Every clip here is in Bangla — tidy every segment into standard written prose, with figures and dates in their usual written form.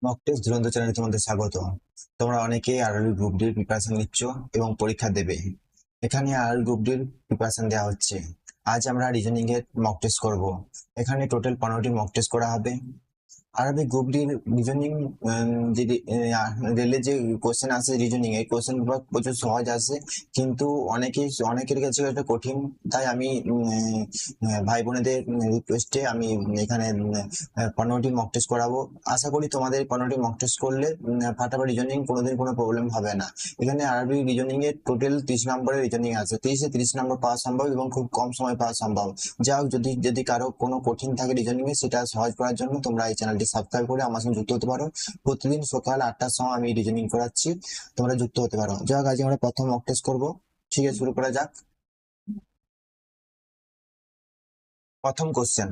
মক টেস্ট দুরন্ত চ্যানেলে তোমাদের স্বাগত। তোমরা অনেকেই আরআরবি গ্রুপ ডির প্রিপারেশন নিচ্ছ এবং পরীক্ষা দেবে। এখানে আরআরবি গ্রুপ ডির প্রিপারেশন দেওয়া হচ্ছে। আজ আমরা রিজনিং এর মক টেস্ট করব। এখানে টোটাল 15টি মক টেস্ট করা হবে। আরবি গ্রুপ ডির রিজনিং যে রেলের যে কোশ্চেন আসে, রিজনিং এই কোশ্চেন প্রচুর সহজ আসে, কিন্তু অনেকের কাছে এটা কঠিন। তাই আমি ভাই বোনেদের রিকোয়েস্টে আমি এখানে 15টি মক টেস্ট করাবো। আশা করি তোমাদের 15টি মক টেস্ট করলে ফাটাফাট রিজনিং কোনোদিন কোনো প্রবলেম হবে না। এখানে আরবি রিজনিং এর টোটাল 30 নম্বরের রিজনিং আছে। 30 নম্বর পাওয়া সম্ভব এবং খুব কম সময় পাওয়া সম্ভব। যা হোক, যদি যদি কারো কোনো কঠিন থাকে রিজনিং এ, সেটা সহজ করার জন্য তোমরা এই চ্যানেলটি সাবস্ক্রাইব করে আমার সঙ্গে যুক্ত হতে পারো। প্রতিদিন সকাল 8টার সময় আমি রিজনিং করাচ্ছি, তোমরা যুক্ত হতে পারো। যাই হোক, আজ আমরা প্রথম মক টেস্ট করবো। ঠিক আছে, শুরু করা যাক। প্রথম কোশ্চেন,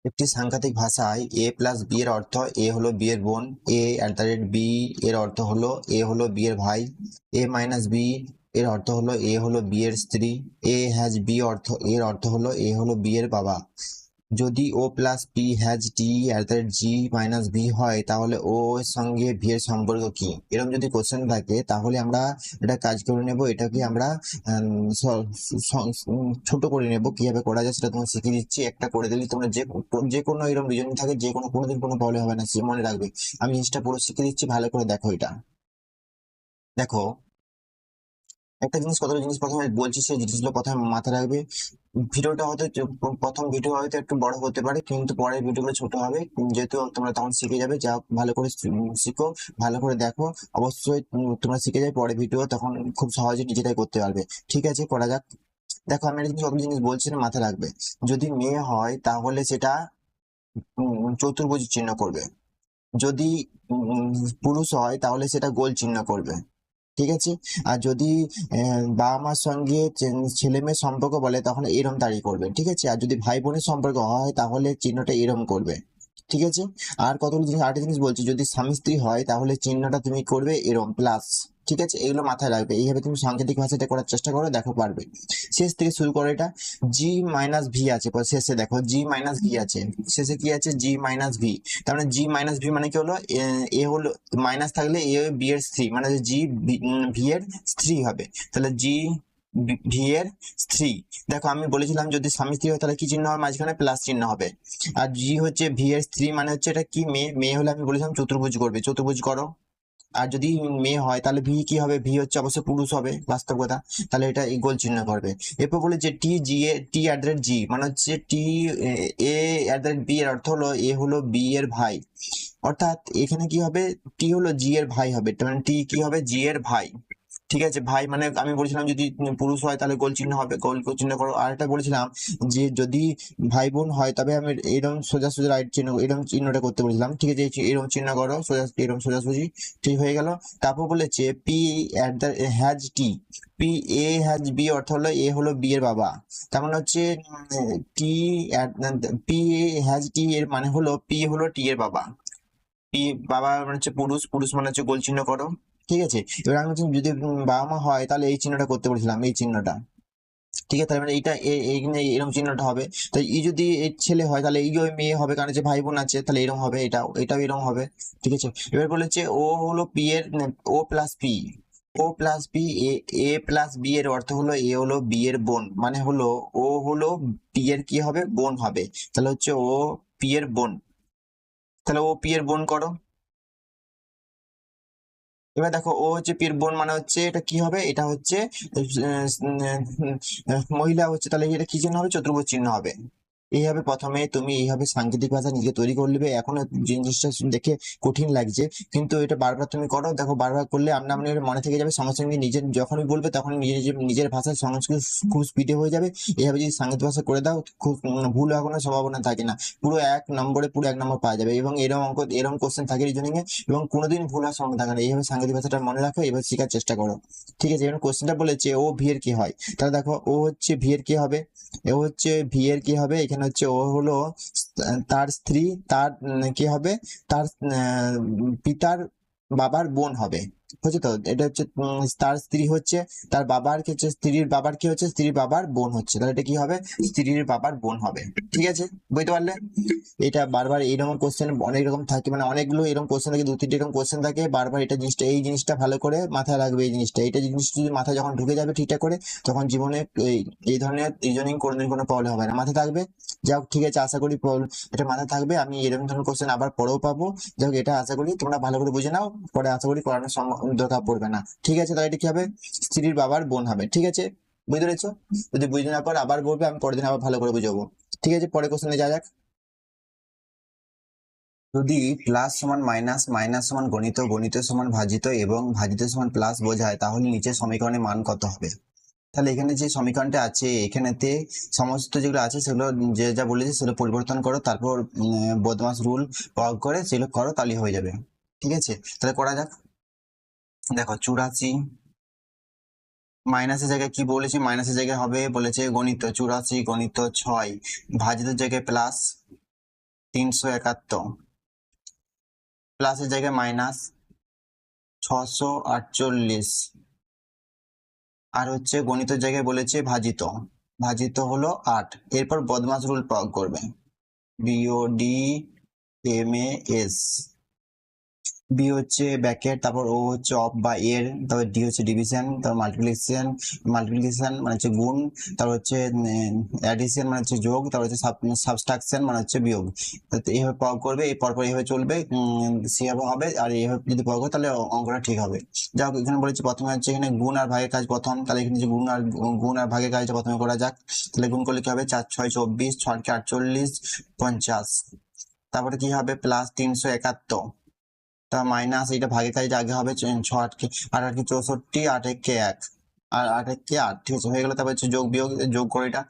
একটি সাংকেতিক ভাষায় এ প্লাস বি এর অর্থ এ হলো বি এর বোন, বি এর অর্থ হলো এ হলো বি এর ভাই, এ মাইনাস বি এর অর্থ হলো এ হলো বি এর স্ত্রী, এ হ্যাজ বি এর অর্থ হলো এ হলো বি এর বাবা। যদি O plus P has T G minus V হয়, তাহলে ও এর সঙ্গে ভি এর সম্পর্ক কি? এরকম যদি কোশ্চেন থাকে তাহলে আমরা এটা কাজ করে নেব। এটাকে আমরা ছোট করে নেব। কিভাবে করা যায় সেটা তোমার শিখিয়ে দিচ্ছি। একটা করে দিলে তোমরা যে কোনো এরকম রিজনিং থাকে, যে কোনো কোনোদিন কোনো প্রবলেম হবে না, সে মনে রাখবে। আমি জিনিসটা পুরো শিখিয়ে দিচ্ছি, ভালো করে দেখো এটা। দেখো, একটা জিনিস, কতটা জিনিস প্রথমে বলছি, সেই জিনিসগুলো প্রথমে মাথায় রাখবে। ভিডিওটা হয়তো প্রথম ভিডিও হয়তো একটু বড় হতে পারে, কিন্তু পরের ভিডিওগুলো ছোট হবে, যেহেতু তোমরা তখন শিখে যাবে। যা হোক, ভালো করে শিখো, ভালো করে দেখো। অবশ্যই তোমরা শিখে যাবে, পরের ভিডিও তখন খুব সহজে নিজেরাই করতে পারবে। ঠিক আছে, করা যাক। দেখো, আমি একটা জিনিস, কত জিনিস বলছি না, মাথায় রাখবে। যদি মেয়ে হয় তাহলে সেটা চতুর্ভুজ চিহ্ন করবে। যদি পুরুষ হয় তাহলে সেটা গোল চিহ্ন করবে। ঠিক আছে। আর যদি বাবা মার সঙ্গে ছেলে মেয়ের সম্পর্ক বলে, তখন এরম দাঁড়িয়ে করবে। ঠিক আছে। আর যদি ভাই বোনের সম্পর্ক হয় তাহলে চিহ্নটা এরম করবে। ঠিক আছে। আর কতগুলো জিনিস, আরেকটা জিনিস বলছি, যদি স্বামী স্ত্রী হয় তাহলে চিহ্নটা তুমি করবে এরম প্লাস। ঠিক আছে, এগুলো মাথায় রাখবে। এইভাবে তুমি সাংকেতিক ভাষাটা করার চেষ্টা করো, দেখো পারবে। শেষ থেকে শুরু করো এটা। জি মাইনাস ভি আছে শেষে, দেখো জি মাইনাস ভি আছে শেষে, কি আছে? জি মাইনাস ভি। তার মানে জি মাইনাস ভি মানে কি হলো? এ হলো মাইনাস থাকলে এ বি এর স্ত্রী, মানে জি ভি এর স্ত্রী হবে। তাহলে জি ভি এর স্ত্রী। দেখো, আমি বলেছিলাম যদি স্বামী স্ত্রী হয় তাহলে কি চিহ্ন হবে? মাঝখানে প্লাস চিহ্ন হবে। আর জি হচ্ছে ভি এর স্ত্রী, মানে হচ্ছে এটা কি? মেয়ে। মেয়ে হলে আমি বলেছিলাম চতুর্ভুজ করবে, চতুর্ভুজ করো। আর যদি মেয়ে হয় তাহলে ভি কি হবে? ভি হচ্ছে অবশ্যই পুরুষ হবে, বাস্তব কথা। তাহলে এটা গোল চিহ্ন করবে। এরপর বলে যে T G A T at the rate G, মানে হচ্ছে T A at the rate B এর অর্থ হলো এ হলো বি এর ভাই। অর্থাৎ এখানে কি হবে? টি হলো জি এর ভাই হবে, তার মানে টি কি হবে? জি এর ভাই। ঠিক আছে, ভাই মানে আমি বলেছিলাম যদি পুরুষ হয় তাহলে গোল চিহ্ন হবে, গোল চিহ্ন করো। আর একটা বলেছিলাম যে যদি ভাই বোন হয় তবে আমি এরকম সোজা সোজা রাইট চিহ্ন, এরকম চিহ্নটা করতে বলেছিলাম। ঠিক আছে, এরকম চিহ্ন করো, সোজা এরকম সোজাসুজি। ঠিক হয়ে গেল। তারপর বলেছে P at the has T, P A has B অর্থ হলো এ হলো বি এর বাবা। তার মানে হচ্ছে টি পি হ্যাজ টি এর মানে হলো পি হলো টি এর বাবা। পি বাবা মানে হচ্ছে পুরুষ, পুরুষ মানে হচ্ছে গোল চিহ্ন করো। ঠিক আছে। এবার আমি বলছি যদি বাবা মা হয় তাহলে এই চিহ্নটা করতে বলেছিলাম, এই চিহ্নটা। ঠিক আছে, তার মানে এইটা এইখানে এরকম চিহ্নটা হবে। তো এই যদি এই ছেলে হয় তাহলে এই ওই মেয়ে হবে, কারণ যে ভাই বোন আছে, তাহলে এরকম হবে। এটাও এরকম হবে। ঠিক আছে। এবার বলেছে ও হলো পি এর, ও প্লাস পি, ও প্লাস বি, এ প্লাস বি এর অর্থ হলো এ হলো বি এর বোন, মানে হলো ও হলো পি এর কি হবে? বোন হবে। তাহলে হচ্ছে ও পি এর বোন। তাহলে ও পি এর বোন করো। এবার দেখো, ও হচ্ছে পীর বোন, মানে হচ্ছে এটা কি হবে? এটা হচ্ছে মহিলা হচ্ছে, তাহলে এটা কি চিহ্ন হবে? চতুর্ভুজ চিহ্ন হবে। এইভাবে প্রথমে তুমি এইভাবে সাংকেতিক ভাষা নিজে তৈরি করে নেবে। এখনো জিনিসটা দেখে কঠিন লাগছে, কিন্তু এটা বারবার তুমি করো, দেখো বারবার করলে আপনা আপনি মনে থেকে যাবে। সঙ্গে সঙ্গে নিজের যখনই বলবে তখন নিজের ভাষার সংস্কৃত খুব স্পিডে হয়ে যাবে। এইভাবে যদি সাংকেতিক ভাষা করে দাও, খুব ভুল হওয়ার কোনো সম্ভাবনা থাকে না। পুরো পুরো 1 নম্বর পাওয়া যাবে। এবং এরকম অঙ্ক, এরকম কোশ্চেন থাকে রিজনিং এ, এবং কোনোদিন ভুল হওয়ার সম্ভাবনা থাকে না। এইভাবে সাংকেতিক ভাষাটা মনে রাখো, এবার শেখার চেষ্টা করো। ঠিক আছে। এবার কোশ্চেনটা বলেছে ও ভি এর কি হয়, তাহলে দেখো ও হচ্ছে ভি এর কি হবে? ও হচ্ছে ভি এর কি হবে? এখানে হচ্ছে ও হলো তার স্ত্রী, তার কি হবে? তার পিতার বাবার বোন হবে। হচ্ছে তো, এটা হচ্ছে তার স্ত্রী হচ্ছে, তার বাবার কি হচ্ছে, স্ত্রীর বাবার কি হচ্ছে, স্ত্রীর বাবার বোন হচ্ছে, তাহলে এটা কি হবে, স্ত্রীর বাবার বোন হবে। ঠিক আছে, বুঝতে পারলে? এটা বারবার এইরকম কোশ্চেন অনেক রকম থাকে, মানে অনেকগুলো এরকম কোশ্চেন থাকে, 2-3টে এরকম কোশ্চেন থাকে, বারবার এটা জিনিসটা, এই জিনিসটা ভালো করে মাথায় রাখবে, এই জিনিসটা, এটা জিনিস যদি মাথায় যখন ঢুকে যাবে ঠিকঠাক করে, তখন জীবনে এই এই ধরনের রিজনিং কোনোদিন কোনো প্রবলেম হবে না, মাথায় থাকবে। যাই হোক, ঠিক আছে, আশা করি এটা মাথায় থাকবে। আমি এরকম ধরনের কোশ্চেন আবার পরেও পাবো। যাই হোক, এটা আশা করি তোমরা ভালো করে বুঝে নাও, পরে আশা করি করানোর দরকার পড়বে না। ঠিক আছে, তাহলে এটা কি হবে, স্ত্রীর বাবার বোন হবে। ঠিক আছে, বুঝতে পেরেছো? যদি বুঝে না পারো আবার বলবে, আমি পরের দিন আবার ভালো করে বুঝাবো। ঠিক আছে, পরের কোশ্চেনে যা যাক। যদি প্লাস সমান মাইনাস, মাইনাস সমান গণিত, গণিত সমান ভাজিত এবং ভাজিত সমান প্লাস বোঝায়, তাহলে নিচের সমীকরণের মান কত হবে? তাহলে এখানে যে সমীকরণটা আছে, এখানেতে সমস্ত যেগুলো আছে সেগুলো যে যা বলেছে সেগুলো পরিবর্তন করো, তারপর বদমাস রুল প্রয়োগ করে সেগুলো করো, তাহলে হয়ে যাবে। ঠিক আছে, তাহলে করা যাক। দেখো 84, মাইনাসের জায়গায় কি বলেছি, মাইনাসের জায়গায় হবে বলেছে গণিত 84, গণিত 6, ভাজিতের জায়গায় প্লাস 371, প্লাসের জায়গায় মাইনাস 648, আর হচ্ছে গণিতের জায়গায় বলেছে ভাজিত, ভাজিত হলো 8। এরপর বদমাস রুল প্রয়োগ করবে, BODMAS, বি হচ্ছে ব্যাকেট, তারপর ও হচ্ছে অফ বা এর, তারপর ডি হচ্ছে ডিভিশন, তারপর মাল্টিপ্লিকেশন, মাল্টিপ্লিকেশন মানে হচ্ছে গুণ, তারপর হচ্ছে অ্যাডিশন মানে হচ্ছে যোগ, তারপর হচ্ছে সাবট্রাকশন মানে হচ্ছে বিয়োগ। তো এইভাবে প্রয়োগ করবে, এই পরপর এইভাবে চলবে, সেভাবে হবে। আর এইভাবে যদি প্রয়োগ করে তাহলে অঙ্কটা ঠিক হবে। যা হোক, এখানে বলেছি প্রথমে হচ্ছে এখানে গুণ আর ভাগের কাজ প্রথম, তাহলে এখানে যে গুণ আর ভাগের কাজটা প্রথমে করা যাক। তাহলে গুণ করলে কি হবে, 4 6 24, 6 48, 50, তারপরে কি হবে প্লাস 371, তা মাইনাস এটা ভাগের কাজটা আগে হবে, 6 8 64, 8 1 আর 8 1 8, ঠিক আছে, হয়ে গেল। তারপর হচ্ছে যোগ বিয়োগ, যোগ করে এটা,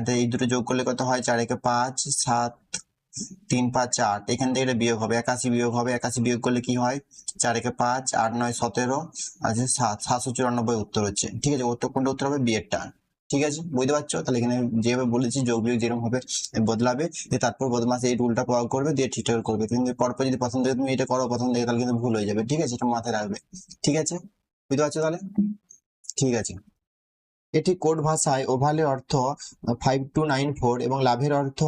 তো এই দুটো যোগ করলে কত হয়, 4 1 5, 7 3 5 8, এখান থেকে এটা বিয়োগ হবে, 81 বিয়োগ হবে, 81 বিয়োগ করলে কি হয়, 4 1 5, 8 9 17, আছে 794 উত্তর হচ্ছে। ঠিক আছে, উত্তর কোনটা উত্তর হবে, বিয়েরটা। ঠিক আছে, বুঝতে পারছো? তাহলে এখানে যেভাবে বলেছি যোগ বিয়োগ যেরকম হবে বদলাবে, দিয়ে তারপর বদমাস এই রুলটা প্রয়োগ করবে, দিয়ে ঠিকঠাক করবে। কিন্তু পরপর যদি প্রথম থেকে তুমি এটা করো প্রথম থেকে, তাহলে কিন্তু ভুল হয়ে যাবে। ঠিক আছে, এটা মাথায় রাখবে। ঠিক আছে, বুঝতে পারছো তাহলে? ঠিক আছে, এটি কোড ভাষায় ওভালের অর্থ 5294 এবং লাভের অর্থ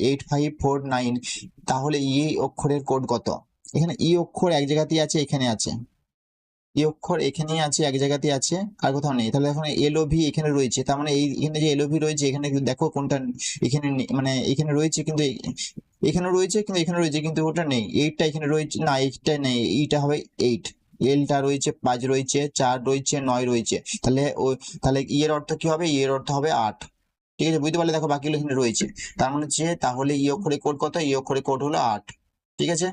8549, তাহলে ই অক্ষরের কোড কত? এখানে ই অক্ষর এক জায়গাতেই আছে, এখানে আছে, ই অক্ষর এখানেই আছে, এক জায়গাতেই আছে, আর কোথাও নেই। তাহলে এখন এলওভি এখানে রয়েছে, তার মানে এই এখানে যে এলওভি রয়েছে, এখানে কিন্তু দেখো কোনটা এখানে মানে এখানে রয়েছে, কিন্তু এখানে রয়েছে, কিন্তু এখানে রয়েছে, কিন্তু ওটা নেই। এইটটা এখানে রয়েছে না, এইটটা নেই, এইটা হবে 8। এলটা রয়েছে, 5 রয়েছে, 4 রয়েছে, 9 রয়েছে, তাহলে তাহলে ই এর অর্থ কি হবে, ই এর অর্থ হবে 8। ঠিক আছে, বুঝতে পারলে? দেখো বাকিগুলো এখানে রয়েছে, তার মানে হচ্ছে তাহলে ই অক্ষরে কোড কত, ই অক্ষরে কোড হলো 8। ঠিক আছে,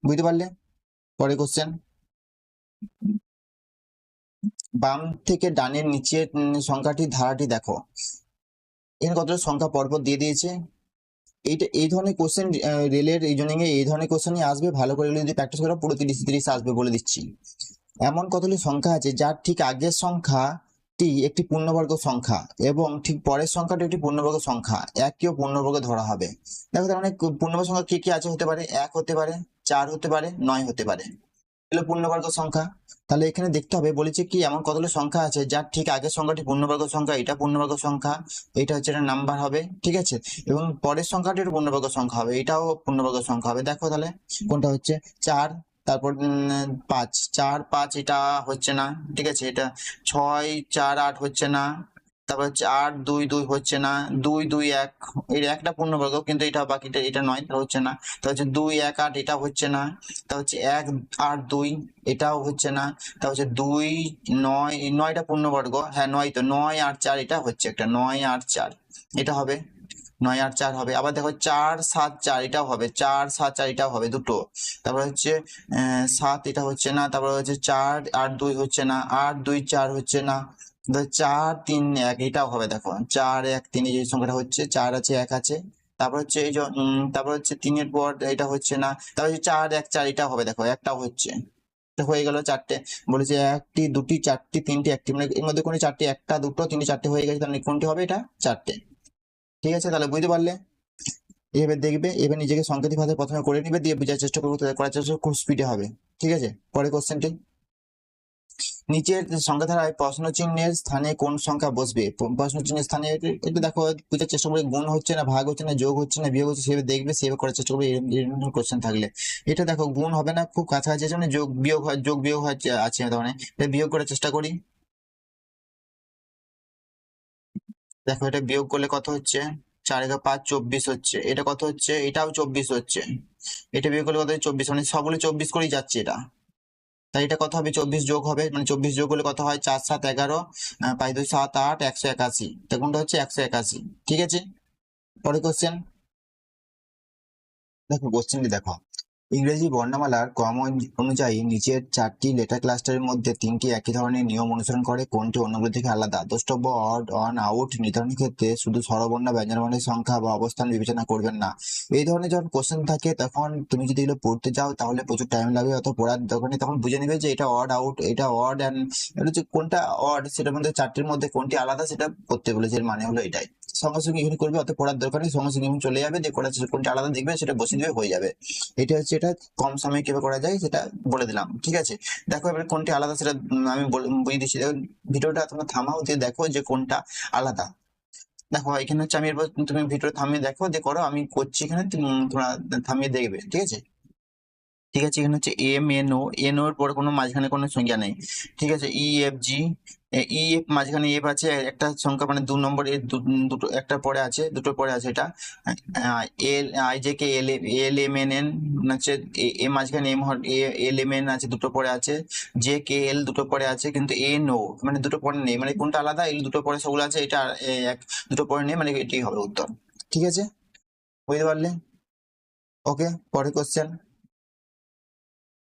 বুঝতে পারলে? পরে কোশ্চেন, বাম থেকে ডানের নিচের সংখ্যাটি ধারাটি দেখো। এখানে কতটা সংখ্যা পরপর দিয়ে দিয়েছে। এইটা এই ধরনের কোশ্চেন রেলের রিজনিং এ এই ধরনের কোশ্চেনই আসবে, ভালো করে যদি প্র্যাকটিস করো পুরো 30 আসবে বলে দিচ্ছি। এমন কতগুলি সংখ্যা আছে যার ঠিক আগের সংখ্যাটি একটি পূর্ণবর্গ সংখ্যা এবং ঠিক পরের সংখ্যাটি একটি পূর্ণবর্গ সংখ্যা, এককেও পূর্ণবর্গ ধরা হবে। দেখো তার মানে পূর্ণবর্গ সংখ্যা কি কি আছে, হতে পারে 1 হতে পারে, 4 হতে পারে, 9 হতে পারে, এগুলো পূর্ণবর্গ সংখ্যা। তাহলে এখানে দেখতে হবে, বলেছে কি এমন কতগুলো সংখ্যা আছে যার ঠিক আগের সংখ্যাটি পূর্ণবর্গ সংখ্যা, এটা পূর্ণবর্গ সংখ্যা, এটা হচ্ছে এটা নাম্বার হবে। ঠিক আছে, এবং পরের সংখ্যাটি একটা পূর্ণবর্গ সংখ্যা হবে, এটাও পূর্ণবর্গ সংখ্যা হবে। দেখো তাহলে কোনটা হচ্ছে, 4, তারপর 5, 4 5 এটা হচ্ছে না। ঠিক আছে, এটা 6 4 8 হচ্ছে না, তারপর হচ্ছে 8 2 2 হচ্ছে না, 2 2 1, এই একটা পূর্ণবর্গ, কিন্তু এটা বাকিটা এটা নয়, এটা হচ্ছে না। তা হচ্ছে 2 1 8 এটা হচ্ছে না, তা হচ্ছে 1 8 2 এটাও হচ্ছে না, তা হচ্ছে 2 9, 9টা পূর্ণবর্গ, হ্যাঁ 9, তো 9 8 4 এটা হচ্ছে একটা, 9 8 4 এটা হবে, 9 8 4 হবে। আবার দেখো 4 7 4 এটাও হবে, 4 7 4 এটাও হবে দুটো। তারপর হচ্ছে 7 এটা হচ্ছে না, তারপর হচ্ছে 4 8 2 হচ্ছে না, 8 2 4 হচ্ছে না, 4 3 1 এটাও হবে। দেখো 4 1 3 এই যে সংখ্যাটা হচ্ছে, 4 আছে 1 আছে, তারপর হচ্ছে এই যে তারপর হচ্ছে 3 এর পর এটা হচ্ছে না, তারপর হচ্ছে 4 1 4 এটাও হবে, দেখো একটাও হচ্ছে। এটা হয়ে গেল চারটে। বলেছে একটি দুটি চারটি তিনটি একটি, মানে এর মধ্যে কোনো চারটি, একটা দুটো তিনটি চারটে হয়ে গেছে, তাহলে কোনটি হবে, এটা চারটে। ঠিক আছে, তাহলে বুঝতে পারলে? এভাবে দেখবে, এবার নিজেকে সাংকেতিক ভাষায় প্রথমে করে নিবে, দিয়ে বোঝার চেষ্টা করবো, করার চেষ্টা খুব স্পিডে হবে। ঠিক আছে, পরে কোশ্চেনটি, নিচের সংখ্যা ধারায় প্রশ্ন চিহ্নের স্থানে কোন সংখ্যা বসবে? প্রশ্ন চিহ্নের স্থানে এটা দেখো, বুঝার চেষ্টা করে, গুণ হচ্ছে না, ভাগ হচ্ছে না, যোগ হচ্ছে না, বিয়োগ হচ্ছে, সেভাবে দেখবে, সেভাবে করার চেষ্টা করবে এরকম কোশ্চেন থাকলে। এটা দেখো গুণ হবে না, খুব কাছাকাছি আছে, মানে যোগ বিয়োগ হয়, যোগ বিয়োগ হয় আছে, মানে এটা বিয়োগ করার চেষ্টা করি। দেখো এটা বিয়োগ করলে কত হচ্ছে, 4 × 5 24 হচ্ছে, এটা কত হচ্ছে, এটাও 24 হচ্ছে, এটা বিয়োগ করলে কত হচ্ছে 24, মানে সবগুলো 24 করেই যাচ্ছে এটা। তাই এটা কত হবে, 24 যোগ হবে, মানে 24 যোগ করলে কত হয়, 4 7 11, 5 2 7 8, 181, তা কোনটা হচ্ছে 181। ঠিক আছে, পরে কোশ্চেন। দেখো কোশ্চেনটি দেখো, ইংরেজি বর্ণমালার ক্রম অনুযায়ী নিচের 4টি লেটার ক্লাস্টারের মধ্যে 3টি একই ধরনের নিয়ম অনুসরণ করে, কোনটি অন্যগুলো থেকে আলাদা? দ্রষ্টব্য, অড, অন, আউট নির্ধারণের ক্ষেত্রে শুধু স্বরবর্ণ ব্যঞ্জনবর্ণের সংখ্যা বা অবস্থান বিবেচনা করবেন না। এই ধরনের যখন কোশ্চেন থাকে তখন তুমি যদি এগুলো পড়তে যাও তাহলে প্রচুর টাইম লাগবে, অত পড়ার দরকার নেই। তখন বুঝে নেবে যে এটা অড আউট, এটা অড অ্যান্ড, এটা হচ্ছে কোনটা অড, সেটার মধ্যে 4টির মধ্যে কোনটি আলাদা সেটা পড়তে বলেছে, এর মানে হলো এটাই। সঙ্গে সঙ্গে এখানে করবে, অত পড়ার দরকার নেই, সঙ্গে সঙ্গে এখানে চলে যাবে, যে কোনটা আলাদা দেখবে সেটা বসিয়ে দেবে, হয়ে যাবে। এটা হচ্ছে, এটা কম সময়ে কিভাবে করা যায় সেটা বলে দিলাম। ঠিক আছে, দেখো এবার কোনটি আলাদা সেটা আমি বুঝিয়ে দিচ্ছি। দেখো, ভিডিওটা তোমরা থামাও, দিয়ে দেখো যে কোনটা আলাদা। দেখো এখানে হচ্ছে, আমি এবার তুমি ভিডিও থামিয়ে দেখো, যে করো, আমি করছি এখানে, তোমরা থামিয়ে দেখবে। ঠিক আছে, ঠিক আছে, এখানে হচ্ছে এম এন ও, এন ওর পরে কোনো মাঝখানে কোনো সংখ্যা নেই। ঠিক আছে, ই এফ জি, ই এফ মাঝখানে এফ আছে একটা সংখ্যা, মানে 2 নম্বর এর দুটো একটা পরে আছে, দুটো পরে আছে এটা। L I J K L, L M N N হচ্ছে, এ মাঝখানে এম, এল এম এন আছে দুটো পরে আছে, জে কে এল দুটো পরে আছে, কিন্তু এ নো মানে দুটো পরে নেই, মানে কোনটা আলাদা, এল দুটো পরে সবগুলো আছে, এটা এক দুটো পরে নেই, মানে এটাই হবে উত্তর। ঠিক আছে, বুঝতে পারলে? ওকে, পরের কোশ্চেন।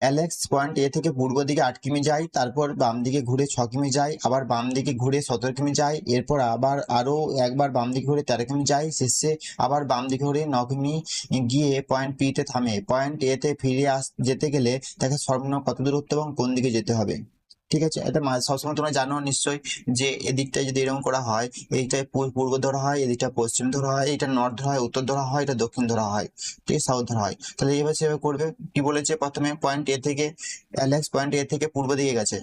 অ্যালেক্স পয়েন্ট এ থেকে পূর্ব দিকে 8 কিমি যায়, তারপর বাম দিকে ঘুরে 6 কিমি যায়, আবার বাম দিকে ঘুরে 17 কিমি যায়, এরপর আবার আরো একবার বাম দিকে ঘুরে 13 কিমি যায়, শেষে আবার বাম দিকে ঘুরে 9 কিমি গিয়ে পয়েন্ট পি তে থামে। পয়েন্ট এ তে ফিরে যেতে গেলে তাকে সর্বনিম্ন কত দূরত্ব এবং কোন দিকে যেতে হবে? ঠিক আছে, এটা সবসময় তোমরা জানো নিশ্চয়ই, যে এদিকটায় যদি এরকম করা হয়, এইটায় পূর্ব ধরা হয়, এদিকটা পশ্চিম ধরা হয়, এটা নর্থ ধরা হয়, উত্তর ধরা হয়, এটা দক্ষিণ ধরা হয়, ঠিক আছে, সাউথ ধরা হয়। তাহলে এবার সেভাবে করবে। কি বলেছে, প্রথমে পয়েন্ট এ থেকে, অ্যালেক্স পয়েন্ট এ থেকে পূর্ব দিকে গেছে,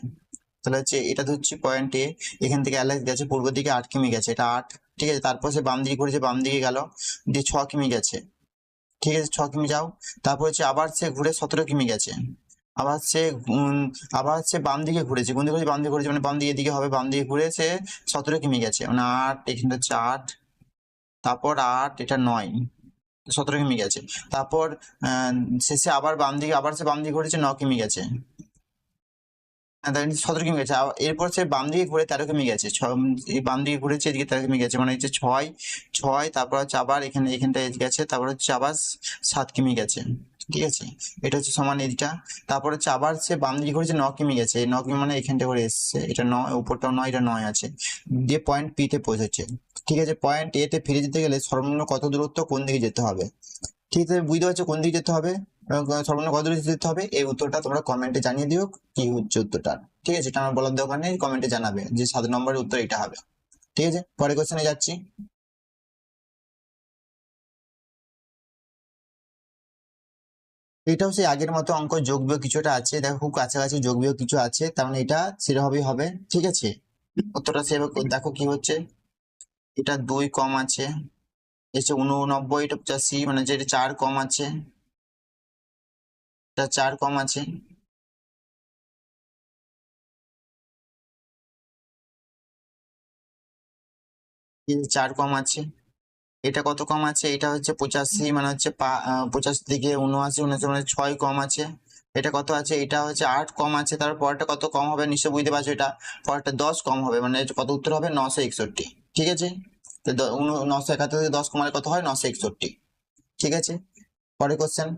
তাহলে হচ্ছে এটা ধরছি পয়েন্ট এ, এখান থেকে অ্যালেক্স গেছে পূর্ব দিকে 8 কিমি গেছে, এটা 8। ঠিক আছে, তারপর সে বাম দিকে ঘুরেছে, বাম দিকে গেল, দিয়ে 6 কিমি গেছে। ঠিক আছে, 6 কিমি যাও, তারপর হচ্ছে আবার সে ঘুরে 17 কিমি গেছে, আবার সে আবার সে বাম দিকে ঘুরেছে, কোন দিকে ঘুরেছে, বাম দিকে ঘুরেছে, মানে বাম দিকে এদিকে হবে, বাম দিকে ঘুরে সে 17 কিমি গেছে, মানে 8, এখানটা হচ্ছে 8, তারপর 8, এটা 9, 17 কিমি গেছে। তারপর শেষে আবার বাম দিকে, আবার সে বাম দিকে ঘুরেছে, 9 কিমি গেছে, 17 কিমি গেছে। এরপর সে বাম দিকে ঘুরে 13 কিমি গেছে, এই বাম দিকে ঘুরেছে, এদিকে 13 কিমি গেছে, মানে হচ্ছে 6 6, তারপর হচ্ছে আবার এখানটায় গেছে, তারপর হচ্ছে আবার 7 কিমি গেছে। ঠিক আছে, এটা হচ্ছে সমান এইটা। তারপর হচ্ছে আবার সে বাম দিকে ঘুরেছে, 9 কিমি গেছে, এই 9 কিমি মানে এখানটা করে এসছে, এটা 9, উপরটাও 9, এটা 9 আছে, দিয়ে পয়েন্ট পি তে পৌঁছেছে। ঠিক আছে, পয়েন্ট এ তে ফিরে যেতে গেলে সর্বনিম্ন কত দূরত্ব কোন দিকে যেতে হবে? ঠিক আছে, বুঝতে পারছো কোন দিকে যেতে হবে এবং সর্বনিম্ন কত দূর যেতে হবে? এই উত্তরটা তোমরা কমেন্টে জানিয়ে দিও, কি হচ্ছে উত্তরটা। ঠিক আছে, এটা আমার বলার দরকার নেই, কমেন্টে জানাবে যে 7 নম্বরের উত্তর এটা হবে। ঠিক আছে, পরের কোশ্চেনে যাচ্ছি। এটাও সেই আগের মতো অঙ্ক, যোগ বিয়োগ কিছুটা আছে, দেখো খুব কাছাকাছি যোগ বিয়োগ কিছু আছে, তার মানে এটা সেরকমই হবে। ঠিক আছে, উত্তরটা সেভাবে দেখো কি হচ্ছে, এটা 2 কম আছে, এসে 89, এটা 85, মানে যেটা 4 কম আছে, এটা 4 কম আছে, 4 কম আছে, এটা কত কম আছে, এটা হচ্ছে 85, মানে হচ্ছে 85 থেকে 79, 79 মানে 6 কম আছে। এটা কত আছে, এটা হচ্ছে 8 কম আছে, তারপর পরেরটা কত কম হবে নিশ্চয় বুঝতে পারছো, এটা পরেরটা 10 কম হবে, মানে এটা কত উত্তর হবে, 961। ঠিক আছে, তো 971 থেকে 10 কমালে কত হয়, 961। ঠিক আছে, পরের কোশ্চেন।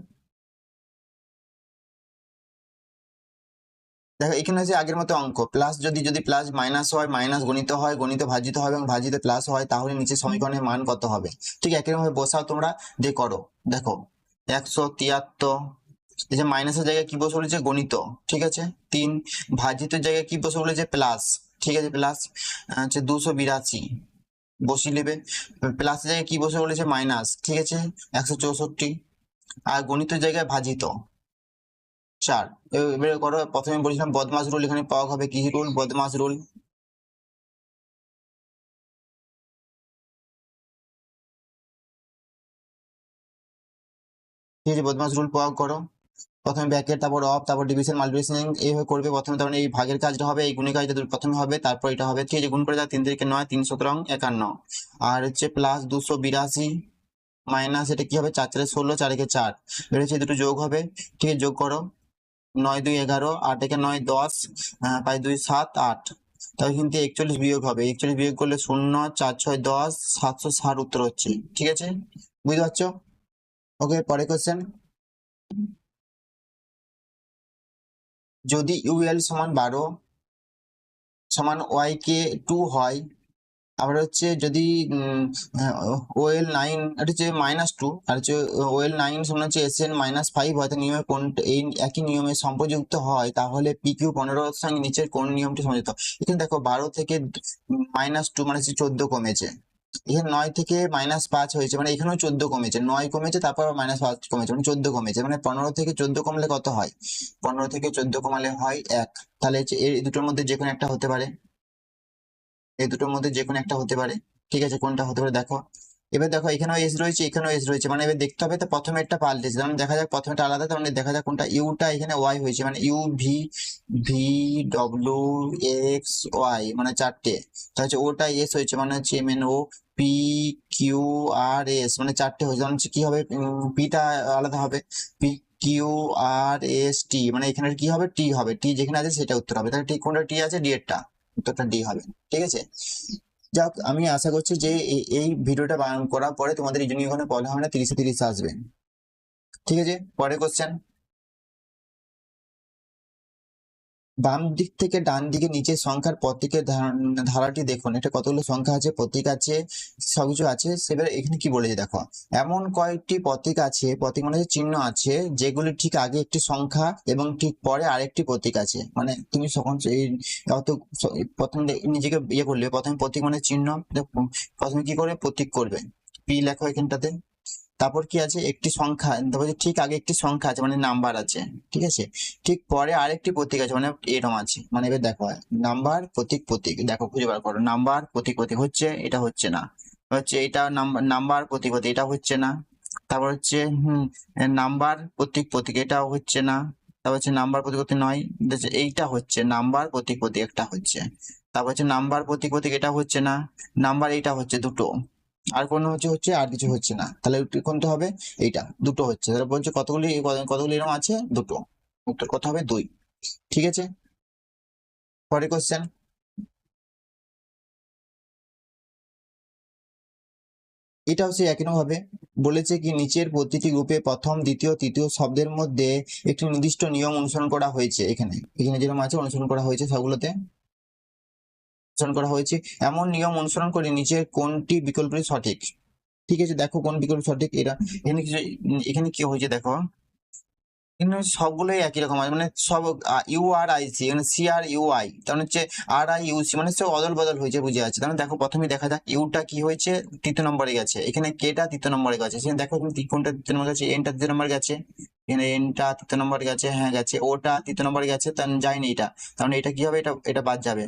দেখো এখানে হচ্ছে আগের মতো অঙ্ক, প্লাস যদি যদি প্লাস মাইনাস হয়, মাইনাস গণিত হয়, গণিত ভাজিত হয়, এবং ভাজিতে প্লাস হয়, তাহলে নিচে সমীকরণের মান কত হবে? ঠিক একই রকম ভাবে বসাও তোমরা, দিয়ে করো। দেখো 173, এই যে মাইনাসের জায়গায় কি বসে বলেছে, গণিত। ঠিক আছে, 3, ভাজিতের জায়গায় কি বসে বলেছে, প্লাস। ঠিক আছে, প্লাস হচ্ছে 282 বসিয়ে নেবে, প্লাসের জায়গায় কি বসে বলেছে, মাইনাস। ঠিক আছে, 164, আর গণিতের জায়গায় ভাজিত। 4। এবারে করো, প্রথমে বলেছিলাম বদমাস রুল, এখানে প্রয়োগ হবে কি রুল? বদমাস রুল। ঠিক আছে, বদমাস রুল প্রয়োগ করো। প্রথমে ব্র্যাকেট, তারপর অফ, তারপর ডিভিশন, মাল্টিপ্লিকেশন এইভাবে করবে প্রথমে। তারপরে এই ভাগের কাজটা হবে, এই গুণের কাজটা প্রথমে হবে, তারপর এটা হবে। ঠিক আছে, গুণ করে দাও, 3 থেকে 9, 3 17 51। আর হচ্ছে প্লাস 282 মাইনাস এটা কি হবে? 4 4 16, 4 একে 4, বেরোচ্ছে দুটো যোগ হবে। ঠিক আছে, যোগ করো। 9 2 11, 8 একে 9 10, 5 2 7 8। তাহলে কিন্তু 41 বিয়োগ হবে, 41 বিয়োগ করলে 0 4 6 10, 760 উত্তর হচ্ছে। ঠিক আছে, বুঝতে পারছো? ওকে, পরে কোশ্চেন। যদি ইউএল সমান 12 সমান ওয়াই কে 2 হয়, আবার হচ্ছে যদি ওএল 9 এটা হচ্ছে -2, আর হচ্ছে ওএল 9 সমান হচ্ছে এসএন -5 হয়, তো নিয়মে কোন এই একই নিয়মে সম্পর্কযুক্ত হয়, তাহলে পিকিউ 15 এর সঙ্গে নিচের কোন নিয়মটি সম্পর্কিত? এখানে দেখো 12 থেকে -2 মানে হচ্ছে 14 কমেছে, এখানে 9 থেকে -5 হয়েছে, মানে এখানেও 14 কমেছে, 9 কমেছে, তারপর -5 কমেছে, মানে 14 কমেছে, মানে 15 থেকে 14 কমলে কত হয়? 15 থেকে 14 কমালে হয় 1। তাহলে হচ্ছে এই দুটোর মধ্যে যে কোনো একটা হতে পারে, এই দুটোর মধ্যে যে কোনো একটা হতে পারে। ঠিক আছে, কোনটা হতে পারে দেখো। এবার দেখো এখানেও এস রয়েছে, এখানেও এস রয়েছে, মানে এবার দেখতে হবে তো প্রথমে একটা পাল্টেছে, যেমন দেখা যাক প্রথমেটা আলাদা, তার মানে দেখা যাক কোনটা। ইউটা এখানে ওয়াই হয়েছে, মানে U V V W X Y, মানে 4টে। তাহলে হচ্ছে ওটা এস হয়েছে, মানে হচ্ছে M N O P Q R S, মানে 4টে হয়েছে। যেমন হচ্ছে কি হবে, পিটা আলাদা হবে, P Q R S T, মানে এখানে কি হবে? টি হবে, টি যেখানে আছে সেটা উত্তর হবে। তাহলে ঠিক কোনটা টি আছে? ডি এরটা, উত্তরটা ডি হবে। ঠিক আছে, যাক, আমি আশা করছি যে এই ভিডিওটা করার পরে তোমাদের রিজনিং ওখানে পড়া হবে না, 30-এ 30 আসবে। ঠিক আছে, পরের কোশ্চেন। বাম দিক থেকে ডান দিকে নিচের সংখ্যার প্রতীকের ধারাটি দেখুন। এটা কতগুলো সংখ্যা আছে, প্রতীক আছে, সবকিছু আছে। সেবার এখানে কি বলেছে দেখো, এমন কয়েকটি প্রতীক আছে, প্রতীক মানে হচ্ছে চিহ্ন আছে, যেগুলি ঠিক আগে একটি সংখ্যা এবং ঠিক পরে আরেকটি প্রতীক আছে। মানে তুমি তখন এই অত প্রথম নিজেকে ইয়ে করলে, প্রথমে প্রতীক মানে চিহ্ন, প্রথমে কি করে প্রতীক করবে, পি লেখো এখানটাতে। তারপর কি আছে? একটি সংখ্যা, তারপর ঠিক আগে একটি সংখ্যা আছে মানে নাম্বার আছে, ঠিক আছে, ঠিক পরে আরেকটি প্রতীক আছে মানে এরকম আছে। মানে এবার দেখো, নাম্বার প্রতীক প্রতীক, দেখো খুঁজে বার করো, নাম্বার প্রতীক প্রতীক হচ্ছে, এটা হচ্ছে না, হচ্ছে এটা নাম্বার, নাম্বার প্রতীক প্রতীক এটা হচ্ছে না, তারপর হচ্ছে নাম্বার প্রতীক প্রতীক এটাও হচ্ছে না, তারপর হচ্ছে নাম্বার প্রতীক প্রতীক নয়, এইটা হচ্ছে নাম্বার প্রতীক প্রতীক একটা হচ্ছে, তারপর হচ্ছে নাম্বার প্রতীক প্রতীক এটা হচ্ছে না, নাম্বার এইটা হচ্ছে দুটো, আর কোনো হচ্ছে হচ্ছে আর কিছু হচ্ছে না। তাহলে কোনটা হবে? এইটা, দুটো হচ্ছে। তাহলে বলছে কতগুলি কতগুলি এরকম আছে? দুটো, উত্তর কত হবে? 2। ঠিক আছে, পরের কোশ্চেন। এটাও সেই একই রকম ভাবে বলেছে কি, নিচের প্রতিটি গ্রুপে প্রথম দ্বিতীয় তৃতীয় শব্দের মধ্যে একটি নির্দিষ্ট নিয়ম অনুসরণ করা হয়েছে। এখানে এখানে যেরকম আছে অনুসরণ করা হয়েছে, সবগুলোতে অনুসরণ করা হয়েছে। এমন নিয়ম অনুসরণ করে নিচের কোনটি বিকল্পটি সঠিক? ঠিক আছে, দেখো কোন বিকল্প সঠিক। এরা এখানে কিছু, এখানে কি হয়েছে দেখো, কিন্তু সবগুলোই একই রকম আছে, মানে সব ইউ আর আই সি, মানে সি আর ইউ আই, তার মানে হচ্ছে আর আই ইউ সি, মানে সব অদল বদল হয়েছে, বুঝে যাচ্ছে। তাহলে দেখো প্রথমে দেখা যাক, ইউটা কি হয়েছে? তৃতীয় নম্বরে গেছে, এখানে কেটা তৃতীয় নম্বরে গেছে, সেখানে দেখো তুমি কোনটা তৃতীয় নম্বরে গেছে, এনটা তৃতীয় নম্বরে গেছে, এখানে এনটা তৃতীয় নম্বরে গেছে, হ্যাঁ গেছে, ওটা তৃতীয় নম্বরে গেছে, তার যায়নি এটা, তার মানে এটা কি হবে? এটা এটা বাদ যাবে।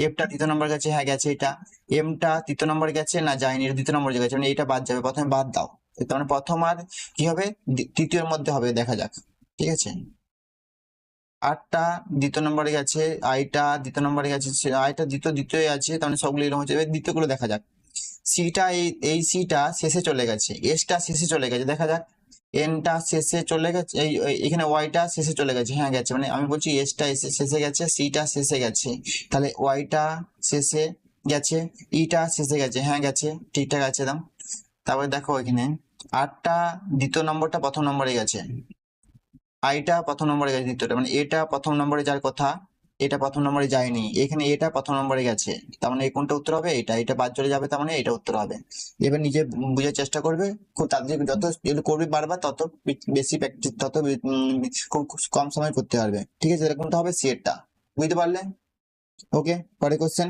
এফটা তৃতীয় নম্বর গেছে, হ্যাঁ গেছে এটা। এমটা তৃতীয় নম্বরে গেছে, না যায়নি, এটা দ্বিতীয় নম্বরে গেছে, মানে এটা বাদ যাবে, প্রথমে বাদ দাও। তার মানে প্রথম আর কি হবে? তৃতীয়ের মধ্যে হবে, দেখা যাক। ঠিক আছে, আটটা দ্বিতীয় নম্বরে গেছে, আইটা দ্বিতীয় নম্বরে গেছে, আইটা দ্বিতীয় দ্বিতীয় আছে, তার মানে সবগুলো এরকম হচ্ছে। এবার দ্বিতীয় গুলো দেখা যাক। সিটা এই সিটা শেষে চলে গেছে, এসটা শেষে চলে গেছে, দেখা যাক। এনটা শেষে চলে গেছে, এখানে ওয়াইটা শেষে চলে গেছে, হ্যাঁ গেছে, মানে আমি বলছি এসটা এসে শেষে গেছে, সিটা শেষে গেছে, তাহলে ওয়াইটা শেষে গেছে, ইটা শেষে গেছে, হ্যাঁ গেছে, ঠিকঠাক আছে দাম। তারপরে দেখো এখানে আটটা দ্বিতীয় নম্বরটা প্রথম নম্বরে গেছে, আইটা প্রথম নম্বরে গেছে, দ্বিতীয়টা মানে এটা প্রথম নম্বরে যার কথা, এটা প্রথম নম্বরে যায়নি, এখানে এটা প্রথম নম্বরে গেছে, তার মানে এই কোনটা উত্তর হবে? এটা, এটা বাদ চলে যাবে, তার মানে এটা উত্তর হবে। এবার নিজে বুঝার চেষ্টা করবে, খুব তাড়াতাড়ি যত এগুলো করবে বারবার, তত বেশি প্র্যাকটিস, তত খুব কম সময় করতে পারবে। ঠিক আছে, এরকমটা হবে সি এরটা, বুঝতে পারলে? ওকে, পরে কোশ্চেন।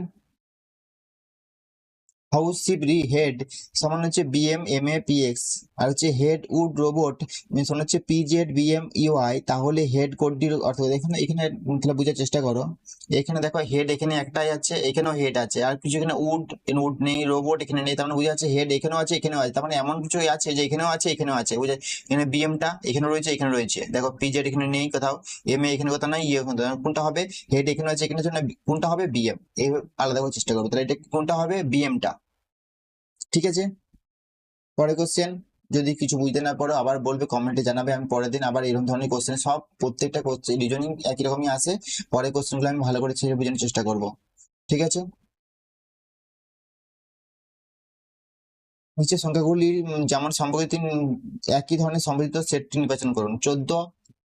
হাউস শিপ হেড সমান হচ্ছে BM M A P X, আর হচ্ছে হেড উড রোবট সমান হচ্ছে পি জেড বিএম ইউআই। তাহলে হেড কোডটির অর্থ এখানে এখানে তাহলে বোঝার চেষ্টা করো। এখানে দেখো হেড এখানে একটাই আছে, এখানেও হেড আছে, আর কিছু এখানে উড নেই, রোবট এখানে নেই, তার মানে বোঝা যাচ্ছে হেড এখানেও আছে এখানেও আছে, তার মানে এমন কিছু আছে যে এখানেও আছে এখানেও আছে, বুঝে। এখানে বিএমটা এখানে রয়েছে এখানে রয়েছে, দেখো পি জেড এখানে নেই কোথাও, এম এ এখানে কোথাও নাই, ইয়ে কোনটা হবে, হেড এখানে আছে এখানে আছে, কোনটা হবে বিএম, এই আলাদা করে চেষ্টা করো, তাহলে এটা কোনটা হবে বিএমটা। ঠিক আছে, পরের কোশ্চেন। যদি কিছু বুঝতে না পারো আবার বলবে, কমেন্টে জানাবে, আমি পরের দিন আবার এরকম ধরনের কোশ্চেন সব প্রত্যেকটা কোশ্চেন রিজনিং একই রকমই আসে, পরের কোশ্চেনগুলো আমি ভালো করে ছেড়ে বোঝানোর চেষ্টা করব। ঠিক আছে, নিচের সংখ্যাগুলি যেমন সম্পর্কিত একই ধরনের সম্পর্কিত সেটটি নির্বাচন করুন। 14,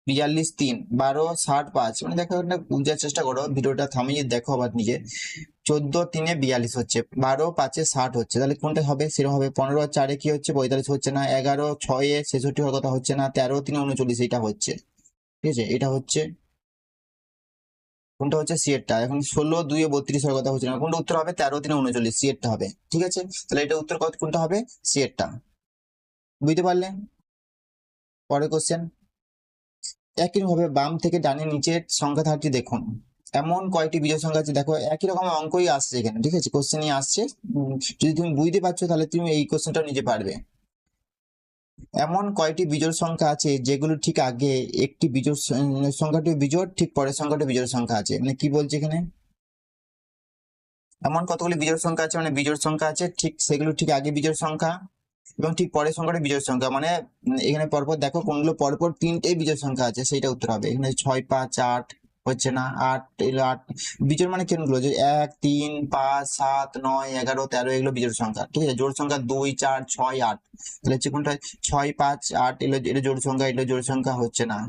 42, 3, 12, 60, 5। মানে দেখো এটা বুঝার চেষ্টা করো, ভিডিওটা থামিয়ে দেখো আবার নিজে। 14 3 42 হচ্ছে, 12 5 60 হচ্ছে, তাহলে কোনটা হবে সেরকম হবে। 15 4 কি হচ্ছে 45 হচ্ছে না, 11 6 66 হওয়ার কথা হচ্ছে না, 13 3 39 এটা হচ্ছে। ঠিক আছে, এটা হচ্ছে কোনটা হচ্ছে সিএরটা। এখন 16 2 32 হওয়ার কথা হচ্ছে না, কোনটা উত্তর হবে 13 3 39 সিএরটা হবে। ঠিক আছে, তাহলে এটা উত্তর কোনটা হবে সিএরটা। বুঝতে পারলে? পরের কোশ্চেন। একই ভাবে বাম থেকে ডানে নিচের সংখ্যা ধারটি দেখুন। এমন কয়টি বিজোড় সংখ্যা আছে, দেখো একই রকম অঙ্কই আসছে এখানে, ঠিক আছে, কোশ্চেনই আসছে। যদি তুমি বুঝতে পারছো তাহলে তুমি এই কোশ্চেনটা নিজে পারবে। এমন কয়টি বিজোড় সংখ্যা আছে যেগুলো ঠিক আগে একটি বিজোড় সংখ্যাটি বিজোড়, ঠিক পরের সংখ্যাটি বিজোড় সংখ্যা আছে, মানে কি বলছে এখানে, এমন কতগুলি বিজোড় সংখ্যা আছে, মানে বিজোড় সংখ্যা আছে ঠিক সেগুলো ঠিক আগে বিজোড় সংখ্যা এবং ঠিক পরের সংখ্যাটা বিজোড় সংখ্যা, মানে এখানে পরপর দেখো কোনগুলো পরপর তিনটেই বিজোড় সংখ্যা আছে, সেইটা উত্তর হবে। এখানে 6 5 8 হচ্ছে না, 8 এলো 8 বিজোড় মানে কোনগুলো, যে 1 3 5 7 9 11 13 এগুলো বিজোড় সংখ্যা। ঠিক আছে, জোড় সংখ্যা 2 4 6 8, তাহলে হচ্ছে কোনটা 6 5 8 এলো, এটা জোড় সংখ্যা, এটা জোড় সংখ্যা হচ্ছে না।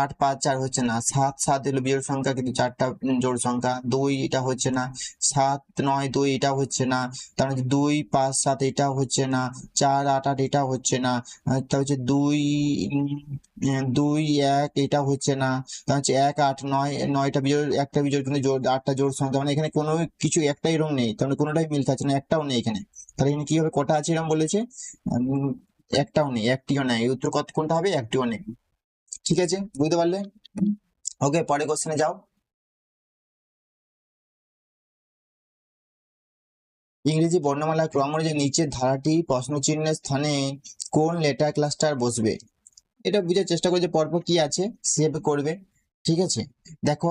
8 5 4 হচ্ছে না, 7 7 এলো বিজোড় সংখ্যা কিন্তু চারটা জোড় সংখ্যা, 2 এটা হচ্ছে না, 7 9 2 এটা হচ্ছে না, তার মানে 2 5 7 এটাও হচ্ছে না, 4 8 8 এটাও হচ্ছে না, তা হচ্ছে 2 2 1 এটা হচ্ছে না, তা হচ্ছে 1 8 9 9টা বিজোড়, একটা বিজোড় কিন্তু জোড় 8টা জোড় সংখ্যা, মানে এখানে কোনো কিছু একটাই রং নেই, তার মানে কোনোটাই মিল খাচ্ছে না, একটাও নেই এখানে। তাহলে এখানে কি হবে, কটা আছে এরকম বলেছে, একটাও নেই, একটিও নেই, এই উত্তর কোনটা হবে, একটিও নেই। ঠিক আছে, বুঝতে পারলে? ওকে, পরের কোশ্চেনে যাও। ইংরেজি বর্ণমালা ক্রম অনুযায়ী নিচের ধারাটি প্রশ্ন চিহ্নের স্থানে কোন লেটার ক্লাস্টার বসবে, এটা বোঝার চেষ্টা করো যে পরপর কি আছে সেভাবে করবে। ঠিক আছে, দেখো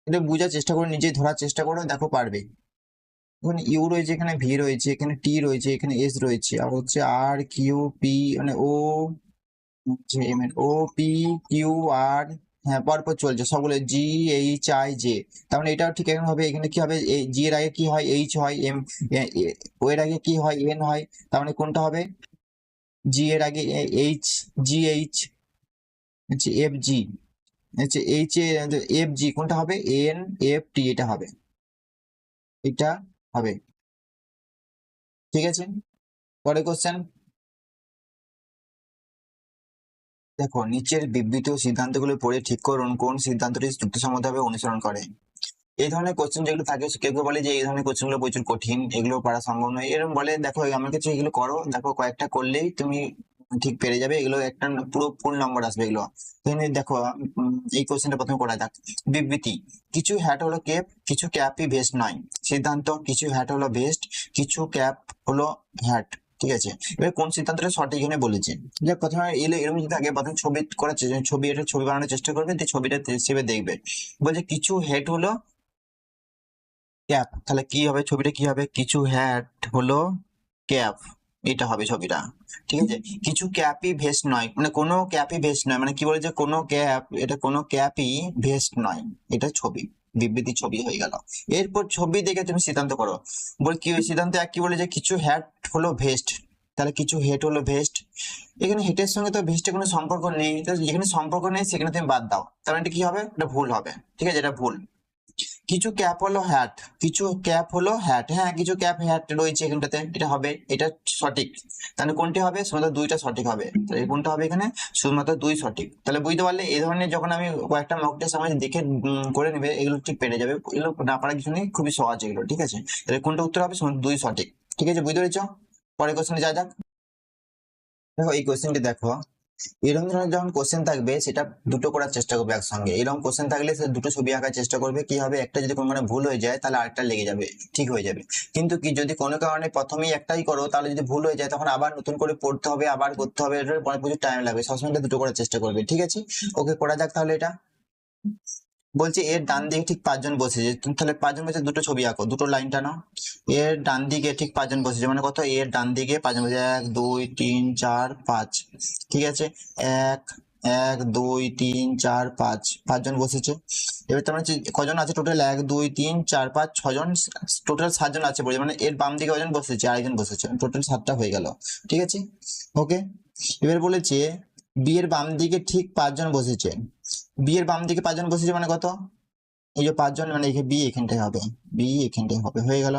এটা বোঝার চেষ্টা করো, নিজে ধরার চেষ্টা করো, দেখো পারবে। এখানে ইউ রয়েছে, এখানে ভি রয়েছে, এখানে টি রয়েছে, এখানে এস রয়েছে, আর হচ্ছে আর কিউ পি মানে ও, ও পি কিউ আর, হ্যাঁ পরপর চলছে সবগুলো, জি এইচ আই জে। তার মানে এটাও ঠিক এরকম হবে, এখানে কি হবে, জি এর আগে কি হয় এইচ হয়, এম ও এর আগে কি হয় এন হয়, তার মানে কোনটা হবে, জি এর আগে এইচ, জি এইচ হচ্ছে এফ জি, হচ্ছে এইচ এফ জি, কোনটা হবে এন এফ টি, এটা হবে, এটা হবে। ঠিক আছে, পরের কোশ্চেন। দেখো নিচের বিবৃত সিদ্ধান্তগুলো পড়ে ঠিক করুন কোন সিদ্ধান্তটি যুক্তিসম্মতভাবে অনুসরণ করে। এই ধরনের কোশ্চেন যেগুলো থাকে কেউ কেউ বলে যে এই ধরনের কোশ্চেন গুলো প্রচুর কঠিন, এগুলো পারা সম্ভব নয়, এরকম বলে। দেখো আমার কাছে এগুলো করো, দেখো কয়েকটা করলেই তুমি ঠিক পেরে যাবে, এগুলো একটা পুরো ফুল নম্বর আসবে এগুলো। তো এখানে দেখো এই কোশ্চেনটা প্রথমে করা যাক। বিবৃতি: কিছু হ্যাট হলো কেপ, কিছু ক্যাপই ভেস্ট নয়। সিদ্ধান্ত: কিছু হ্যাট হলো ভেস্ট, কিছু ক্যাপ হলো হ্যাট। ঠিক আছে, এবার কোন সিদ্ধান্তটা সঠিক এখানে বলেছে। দেখ প্রথমে এলে এরকম যদি থাকে, প্রথমে ছবি করার ছবি, এটা ছবি বানানোর চেষ্টা করবে, তো ছবিটা হিসেবে দেখবে। বলছে কিছু হেড হলো ক্যাপ, তাহলে কি হবে ছবিটা, কি হবে, কিছু হ্যাট হলো ক্যাপ, এটা হবে ছবিটা। ঠিক আছে, কিছু ক্যাপই ভেস্ট নয়, মানে কোনো ক্যাপই ভেস্ট নয়, মানে কি বলেছে কোনো ক্যাপ, এটা কোনো ক্যাপই ভেস্ট নয়, এটা ছবি, বিবৃতি ছবি হয়ে গেল। এরপর ছবি দেখে তুমি সিদ্ধান্ত করো। বল কি সিদ্ধান্ত এক কি বলে, যে কিছু হ্যাট হলো ভেস্ট, তাহলে কিছু হেড হলো ভেস্ট। এখানে হেটের সঙ্গে তো ভেস্টের কোনো সম্পর্ক নেই, তো যেখানে সম্পর্ক নেই সেখানে তুমি বাদ দাও, তাহলে এটা কি হবে, এটা ভুল হবে। ঠিক আছে, এটা ভুল। কিছু ক্যাপ হলো হ্যাট, কিছু ক্যাপ হলো হ্যাট, হ্যাঁ কিছু ক্যাপ হ্যাট রয়েছে এখানটাতে, এটা হবে, এটা সঠিক। তাহলে কোনটি হবে? শুধুমাত্র দুইটা সঠিক হবে। তাহলে কোনটা হবে এখানে? শুধুমাত্র দুই সঠিক। তাহলে বুঝতে পারলে এই ধরনের যখন আমি কয়েকটা মক টেস্ট আমাদের দেখে করে নেবে, এগুলো ঠিক পেরে যাবে, এগুলো না পারার কিছু নেই, খুবই সহজ এগুলো, ঠিক আছে। তাহলে কোনটা উত্তর হবে? শুধু দুই সঠিক, ঠিক আছে, বুঝতে পেরেছো? পরের কোশ্চেনে যা যাক। দেখো এই কোশ্চেনটি দেখো, এরকম ধরনের যখন কোশ্চেন থাকবে সেটা দুটো করার চেষ্টা করবে একসঙ্গে। এরকম কোশ্চেন থাকলে সে দুটো ছবি আঁকার চেষ্টা করবে, কি হবে, একটা যদি কোনো মানে ভুল হয়ে যায় তাহলে আরেকটা লেগে যাবে, ঠিক হয়ে যাবে। কিন্তু কি যদি কোনো কারণে প্রথমেই একটাই করো, তাহলে যদি ভুল হয়ে যায় তখন আবার নতুন করে পড়তে হবে, আবার করতে হবে, এটার অনেক প্রচুর টাইম লাগবে। সবসময় এটা দুটো করার চেষ্টা করবে, ঠিক আছে। ওকে, করা যাক তাহলে এটা। বলছে এর ডান দিকে ঠিক পাঁচজন বসেছে, তুমি তাহলে পাঁচজন বসে দুটো ছবি আঁকো, দুটো লাইন টানো। এর ডান দিকে ঠিক পাঁচজন বসেছে, মানে কত, এর ডান দিকে পাঁচজন বসেছে, 1 2 3 4 5, ঠিক আছে। এক 1 2 3 4 5, পাঁচজন বসেছে। এবার তার মানে কজন আছে টোটাল? 1 2 3 4 5 6জন, টোটাল 7জন আছে বলে, মানে এর বাম দিকে কজন বসেছে? আরেকজন বসেছে, টোটাল 7টা হয়ে গেল, ঠিক আছে। ওকে, এবার বলেছে বি এর বাম দিকে ঠিক পাঁচজন বসেছে। বি এর বাম দিকে পাঁচজন বসেছে মানে কত? এই যে পাঁচজন, মানে বি এখানটায় হবে, বি এখানটায় হবে, হয়ে গেল।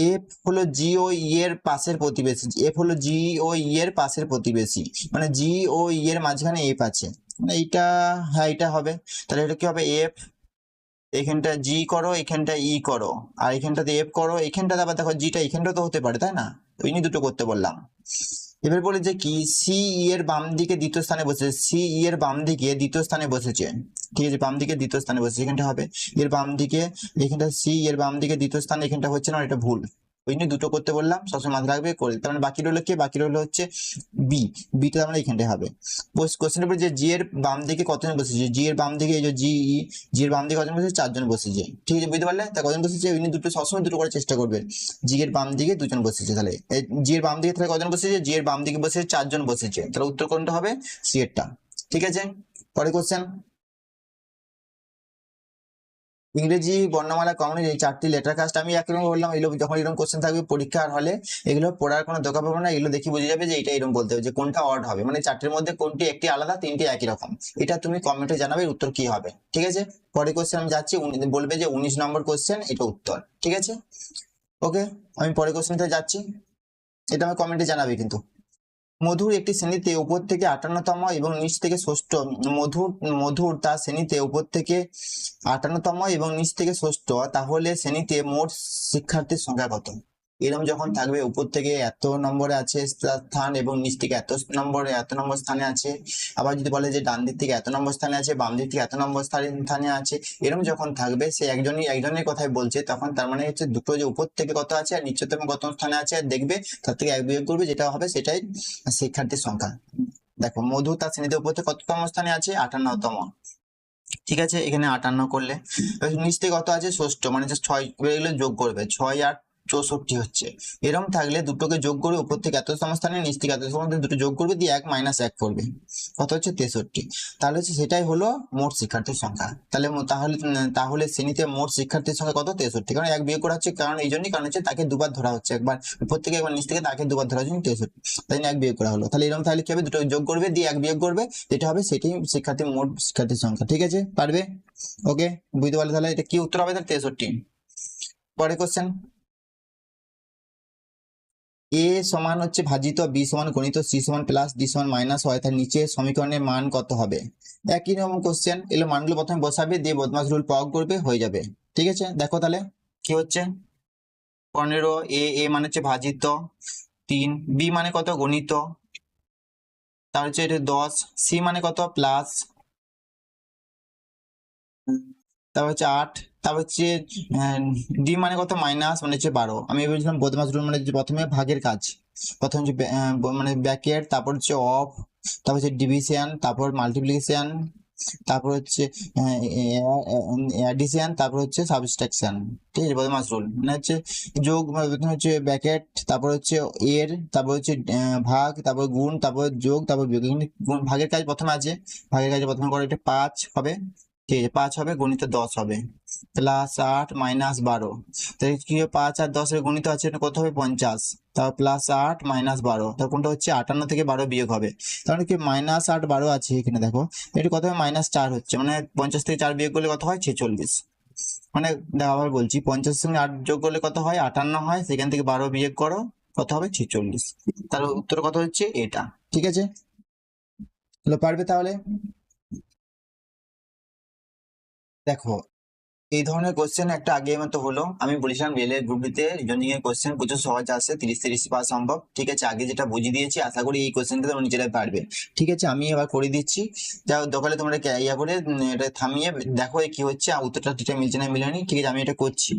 এফ হলো জি ও ই এর পাশের প্রতিবেশী, এফ হলো জি ও ই এর পাশের প্রতিবেশী, মানে জি ও ই এর মাঝখানে এফ আছে, মানে এইটা, হ্যাঁ এটা হবে। তাহলে এটা কি হবে? এফ, এখানটা জি করো, এখানটা ই করো, আর এখানটাতে এফ করো, এখানটাতে আবার দেখো জিটা এখানটা তো হতে পারে, তাই না? ওই নিয়ে দুটো করতে বললাম। এবার বলে যে কি, সি ই এর বাম দিকে দ্বিতীয় স্থানে বসেছে, সি ই এর বাম দিকে দ্বিতীয় স্থানে বসেছে, ঠিক আছে, বাম দিকে দ্বিতীয় স্থানে বসেছে, এখানটা হবে এর বাম দিকে, এখানটা সি এর বাম দিকে দ্বিতীয় স্থানে, এখানটা হচ্ছে না, এটা ভুল। ওই নিয়ে দুটো করতে বললাম, সবসময় মাথায় রাখবে করে। তার মানে বাকি রইলো কি? বাকি রইলো হচ্ছে বি, বিটা আমরা এখানটায় হবে। কোশ্চেন উপরে যে জি এর বাম দিকে কতজন বসেছে, জি এর বাম দিকে এই যে জি ই, জি এর বাম দিকে কতজন বসেছে? 4জন বসেছে, ঠিক আছে, বুঝতে পারলে? তা কজন বসেছে? ওই নিয়ে দুটো সবসময় দুটো করার চেষ্টা করবে। জি এর বাম দিকে দুজন বসেছে, তাহলে জি এর বাম দিকে তাহলে কজন বসেছে? জি এর বাম দিকে বসে 4জন বসেছে, তাহলে উত্তর কোনটা হবে? সি এরটা, ঠিক আছে। পরে কোশ্চেন, ইংরেজি বর্ণমালা কমন এই 4টি লেটার কাস্ট, আমি একরকম বললাম, এগুলো যখন এরকম কোশ্চেন থাকবে পরীক্ষার হলে, এগুলো পড়ার কোনো দরকার পড়বে না, এগুলো দেখে বুঝে যাবে যে এটা এরকম বলতে হবে যে কোনটা অড হবে, মানে 4টির মধ্যে কোনটি একটি আলাদা, 3টি একই রকম। এটা তুমি কমেন্টে জানাবে উত্তর কি হবে, ঠিক আছে। পরে কোশ্চেন আমি যাচ্ছি, বলবে যে 19 নম্বর কোশ্চেন, এটা উত্তর, ঠিক আছে। ওকে, আমি পরে কোশ্চেনটা যাচ্ছি, এটা আমি কমেন্টে জানাবে কিন্তু। মধুর একটি শ্রেণীতে উপর থেকে 58তম এবং নিচ থেকে ষষ্ঠ, মধুর মধুর তার শ্রেণীতে উপর থেকে 58তম এবং নিচ থেকে ষষ্ঠ, তাহলে শ্রেণীতে মোট শিক্ষার্থীর সংখ্যা কত? এরকম যখন থাকবে, উপর থেকে এত নম্বরে আছে স্থান এবং নিচ থেকে এত নম্বর স্থানে আছে, আবার যদি বলে যে ডান দিক থেকে এত নম্বর স্থানে আছে, বাম দিক থেকে এত নম্বর স্থানে আছে, এরকম যখন থাকবে, সে একজনের কথাই বলছে, তখন তার মানে হচ্ছে দুটো যে উপর থেকে কত আছে আর নিচতম কত স্থানে আছে আর দেখবে, তার থেকে এক বিয়োগ করবে, যেটা হবে সেটাই শিক্ষার্থীর সংখ্যা। দেখো মধু তার শ্রেণীতে উপর থেকে কততম স্থানে আছে? 58তম, ঠিক আছে, এখানে 58 করলে এবার নিচ থেকে কত আছে? ষষ্ঠ, মানে যে 6, এগুলো যোগ করবে, 6 আর 64 হচ্ছে। এরকম থাকলে দুটোকে যোগ করে উপর থেকে এততম স্থানে, নিচ থেকে এততম স্থানে দুটো যোগ করবে, দিয়ে 1 - 1 করবে, কত হচ্ছে? 63। তাহলে হচ্ছে সেটাই হলো মোট শিক্ষার্থীর সংখ্যা। তাহলে শ্রেণীতে মোট শিক্ষার্থীর সংখ্যা কত? 63, কারণ 1 বিয়োগ করা হচ্ছে, কারণ এই জন্যই, কারণ হচ্ছে তাকে দুবার ধরা হচ্ছে, একবার উপর থেকে একবার নিচ থেকে, তাকে দুবার ধরা হচ্ছে, 63, তাই 1 বিয়োগ করা হলো। তাহলে এরকম থাকলে কি হবে? দুটো যোগ করবে, দিয়ে 1 বিয়োগ করবে, যেটা হবে সেটাই মোট শিক্ষার্থীর সংখ্যা, ঠিক আছে, পারবে? ওকে, বুঝতে পারলে তাহলে এটা কি উত্তর হবে? তাহলে 63। পরে কোশ্চেন, এ সমান হচ্ছে ভাজিত, বি সমান গণিত, সি সমান প্লাস, ডি সমান মাইনাস হয়, তার নিচে সমীকরণের মান কত হবে? একই রকম কোশ্চেন, এগুলো মানগুলো প্রথমে বসাবে, দিয়ে বদমাস রুল প্রয়োগ করবে, হয়ে যাবে, ঠিক আছে। দেখো তাহলে কি হচ্ছে। 15, এ মানে হচ্ছে ভাজিত, 3, বি মানে কত? গণিত, তার হচ্ছে এটা 10, সি মানে কত? প্লাস, তারপর হচ্ছে 8, তারপর হচ্ছে ডি মানে কত? মাইনাস, মানে হচ্ছে 12। আমি বলছিলাম বদমাস রুল মানে যে প্রথমে ভাগের কাজ, প্রথমে হচ্ছে মানে ব্র্যাকেট, তারপর হচ্ছে অফ, তারপর হচ্ছে ডিভিশন, তারপর মাল্টিপ্লিকেশন, তারপর হচ্ছে অ্যাডিশন, তারপর হচ্ছে সাবট্রাকশন, ঠিক আছে। বদমাস রুল মানে হচ্ছে যোগ, মানে প্রথমে হচ্ছে ব্র্যাকেট, তারপর হচ্ছে এর, তারপর হচ্ছে ভাগ, তারপর গুণ, তারপর যোগ, তারপর বিয়োগ। এখানে ভাগের কাজ প্রথমে আছে, ভাগের কাজ প্রথমে করে, এটা 5 হবে, ঠিক আছে, 5 হবে, গণিত 10 হবে, প্লাস 8 মাইনাস 12, তাহলে কি হবে? 5 আর 10 এর গণিত আছে, এটা কত হবে? 50, তারপর প্লাস 8 মাইনাস 12, তার কোনটা হচ্ছে? 58 থেকে 12 বিয়োগ হবে, তাহলে কি মাইনাস 8 12 আছে এখানে, দেখো এটা কত হবে? -4 হচ্ছে, মানে 50 থেকে 4 বিয়োগ করলে কত হয়? 46, মানে দেখো আবার বলছি, 50 সঙ্গে 8 যোগ করলে কত হয়? 58 হয়। সেখান থেকে 12 বিয়োগ করো, কত হবে? 46। তার উত্তর কত হচ্ছে? এটা। ঠিক আছে, তাহলে পারবে তাহলে। দেখো, এই ধরনের কোশ্চেন একটা আগে মতো হলো, আমি বলেছিলাম রেলের গ্রুপ ডিতে রিজনিং এর কোশ্চেন প্রচুর সহজ আসে, 30 পাওয়া সম্ভব। ঠিক আছে, আগে যেটা বুঝিয়ে দিয়েছি, আশা করি এই কোশ্চেনটা তোমরা নিজেরাই পারবে। ঠিক আছে, আমি এবার করে দিচ্ছি। যাও দোকানে তোমরা ইয়া করে এটা থামিয়ে দেখো এ কি হচ্ছে, আর উত্তরটা ঠিক মিলছে না মিলেনি। ঠিক আছে, আমি এটা করছি।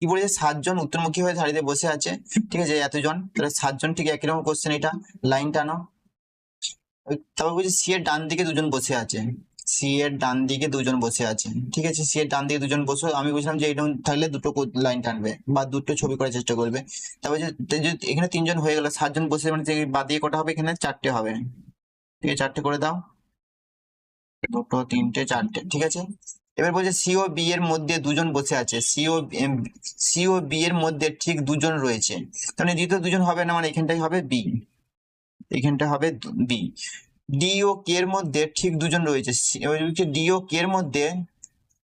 কি বলেছে? 7 জন উত্তরমুখী হয়ে সারিতে বসে আছে। ঠিক আছে, এতজন, তাহলে 7 জন ঠিক একই রকম কোশ্চেন। এটা লাইন টানো। তারপর বলছি সি এর ডান দিকে 2 জন বসে আছে। সি এর ডান দিকে 2 জন বসে আছে। ঠিক আছে, সি এর ডান দিকে 2 জন বসে, আমি বলছিলাম যে এইরকম থাকলে দুটো লাইন টানবে বা দুটো ছবি করার চেষ্টা করবে। তারপর যে এখানে 3 জন হয়ে গেল, 7 জন বসে, মানে যে বাদ দিয়ে কটা হবে? এখানে 4টে হবে। ঠিক আছে, 4টে করে দাও। দুটো, তিনটে, 4টে। ঠিক আছে, এবার বলছে সি ও বি এর মধ্যে 2 জন বসে আছে। সি ও বি এর মধ্যে ঠিক 2 জন রয়েছে। তাহলে দ্বিতীয় 2 জন হবে না, মানে এখানটাই হবে বি। এখানটা হবে বি। ডি ও কে এর মধ্যে ঠিক 2 জন রয়েছে। ডি ও কে এর মধ্যে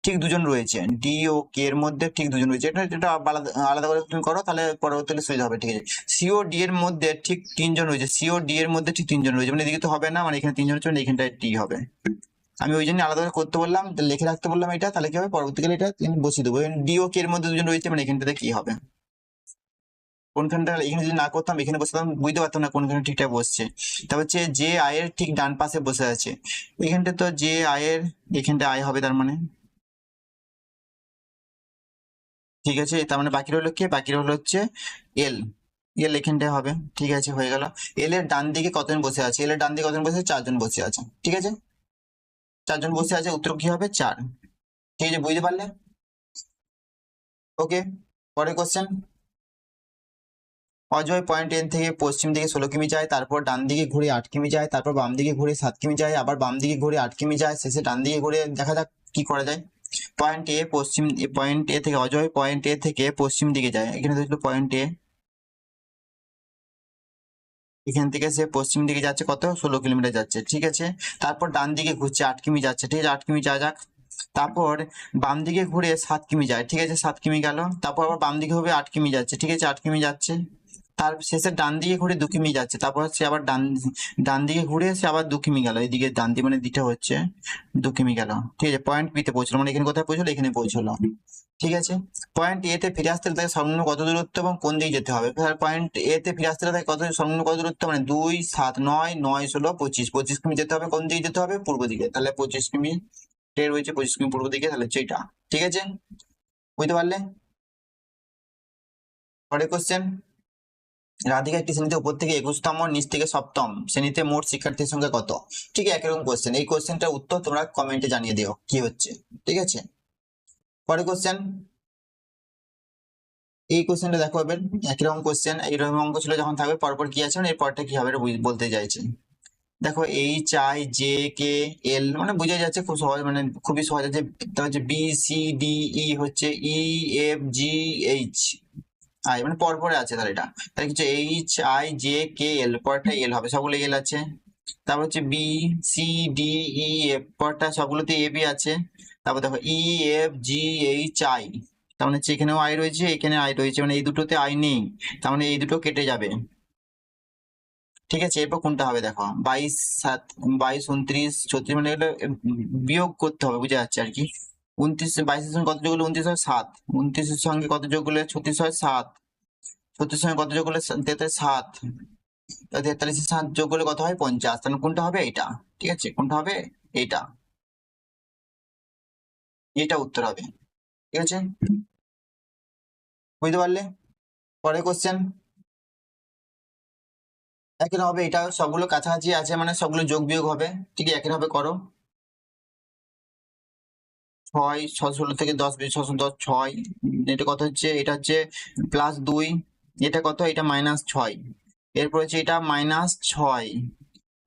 ঠিক 2 জন রয়েছে। ডি ও কে এর মধ্যে ঠিক 2 জন রয়েছে। এটা এটা আলাদা আলাদা করে তুমি করো, তাহলে পরবর্তীতে সুবিধা হবে। ঠিক আছে, সিও ডি এর মধ্যে ঠিক 3 জন রয়েছে। সিও ডি এর মধ্যে ঠিক 3 জন রয়েছে, মানে এদিকে তো হবে না, মানে এখানে 3 জন হচ্ছে, মানে এখানটায় টি হবে। আমি ওই জন্য আলাদা করে করতে বললাম, লিখে রাখতে বললাম এটা, তাহলে কি হবে পরবর্তীকালে এটা বসিয়ে দেবো। ডি ও কে এর মধ্যে 2 জন রয়েছে, মানে এখানটাতে কি হবে? কোনখানটা এখানে যদি না করতাম, এখানে বসতাম, বুঝতে পারতাম না কোনখানে ঠিকঠাক বসছে। তারপর হচ্ছে যে আয়ের ঠিক ডান পাশে বসে আছে। এখানটা তো যে আয়ের, এখানটা আয় হবে তার মানে। ঠিক আছে, তার মানে বাকি রইলো কে? বাকি রইলো হচ্ছে এল। এল এখানটায় হবে। ঠিক আছে, হয়ে গেল। এল এর ডান দিকে কতজন বসে আছে? এল এর ডান দিকে কতজন বসে আছে? 4 জন বসে আছে। ঠিক আছে, 4 জন বসে আছে, উত্তর কি হবে? 4। ঠিক আছে, বুঝতে পারলে? ওকে, পরের কোশ্চেন। অজয় পয়েন্ট এন থেকে পশ্চিম দিকে 16 কিমি যায়, তারপর ডান দিকে ঘুরে 8 কিমি যায়, তারপর বাম দিকে ঘুরে 7 কিমি যায়, আবার বাম দিকে ঘুরে 8 কিমি যায়, শেষে ডান দিকে ঘুরে। দেখা যাক কি করা যায়। পয়েন্ট এ থেকে অজয় পয়েন্ট এ থেকে পশ্চিম দিকে যায়। এখানে দেখলো পয়েন্ট এ, এখান থেকে সে পশ্চিম দিকে যাচ্ছে, কত? 16 কিলোমিটার যাচ্ছে। ঠিক আছে, তারপর ডান দিকে ঘুরছে 8 কিমি যাচ্ছে। ঠিক আছে, 8 কিমি যা যাক। তারপর বাম দিকে ঘুরে 7 কিমি যায়। ঠিক আছে, 7 কিমি গেল। তারপর আবার বাম দিকে হবে 8 কিমি যাচ্ছে। ঠিক আছে, 8 কিমি যাচ্ছে। তার শেষে ডান দিকে ঘুরে 2 কিমি যাচ্ছে। তারপর হচ্ছে আবার ডান ডান দিকে ঘুরে এসে আবার 2 কিমি গেল। এদিকে ডান দিকে মানে দিকটা হচ্ছে 2 কিমি গেল। ঠিক আছে, পয়েন্ট বি তে পৌঁছলো, মানে এখানে কোথায় পৌঁছলো? এখানে পৌঁছলো। ঠিক আছে, পয়েন্ট এ তে ফিরে আসতে হলে তাকে সর্বনিম্ন কত দূরত্ব এবং কোন দিকে যেতে হবে? পয়েন্ট এ তে ফিরে আসতে হলে তাকে কত সর্বনিম্ন কত দূরত্ব? মানে 2, 7, 9, 9, 16, 25। 25 কিমি যেতে হবে। কোন দিকে যেতে হবে? পূর্ব দিকে। তাহলে 25 কিমি রয়েছে, 25 কিমি পূর্ব দিকে, তাহলে হচ্ছে এটা। ঠিক আছে, বুঝতে পারলে? পরের কোশ্চেন। রাধিকা একটি শ্রেণীতে উপর থেকে 21তম, নিচ থেকে 7ম শ্রেণীতে মোট শিক্ষার্থীর সংখ্যা কত? ঠিক একই রকম কোশ্চেন। এই কোশ্চেনটার উত্তর তোমরা কমেন্টে জানিয়ে দিও কি হচ্ছে। ঠিক আছে, পরের কোশ্চেন। এই কোশ্চেনটা দেখো, এবার একই রকম কোশ্চেন, এইরকম অঙ্ক ছিল যখন থাকবে, পরপর কি আছে, মানে এর পরটা কি হবে এটা বলতে চাইছে। দেখো, এইচ আই জে কে এল, মানে বোঝা যাচ্ছে খুব সহজ, মানে খুবই সহজ আছে। তার হচ্ছে বি সি ডি ই হচ্ছে E F G H I, মানে পরপরে আছে। তাহলে এটা তাহলে হচ্ছে H I J K L, পরটা এল হবে, সবগুলো এল আছে। তারপর হচ্ছে B C D E F, পরটা সবগুলোতে এ বি আছে। তারপর দেখো E F G H I, তার মানে হচ্ছে এখানেও আই রয়েছে, এখানে আই রয়েছে, মানে এই দুটোতে আই নেই, তার মানে এই দুটো কেটে যাবে। ঠিক আছে, এরপর কোনটা হবে? দেখো 22, 7, 22, 29, 36, মানে এগুলো বিয়োগ করতে হবে, বুঝা যাচ্ছে আর কি। 29, 22-এর সঙ্গে কত যোগ করলে 29 হয়? 7। 29-এর সঙ্গে কত যোগ করলে 36 হয়? 7। 36-এর সঙ্গে কত যোগ করলে 7। 43-এর 7 যোগ করলে কত হয়? 50। তাহলে কোনটা হবে? এটা। ঠিক আছে, কোনটা হবে? এইটা। এটা উত্তর হবে। ঠিক আছে, বুঝতে পারলে? পরের কোশ্চেন। একই হবে, এটা সবগুলো কাছাকাছি আছে, মানে সবগুলো যোগ বিয়োগ হবে। ঠিক আছে, একই ভাবে করো। 6, 16 থেকে 10, 20, 10, 6। এটা কত হচ্ছে? এটা হচ্ছে +2। এটা কত? এটা -6। এরপর হচ্ছে এটা -6।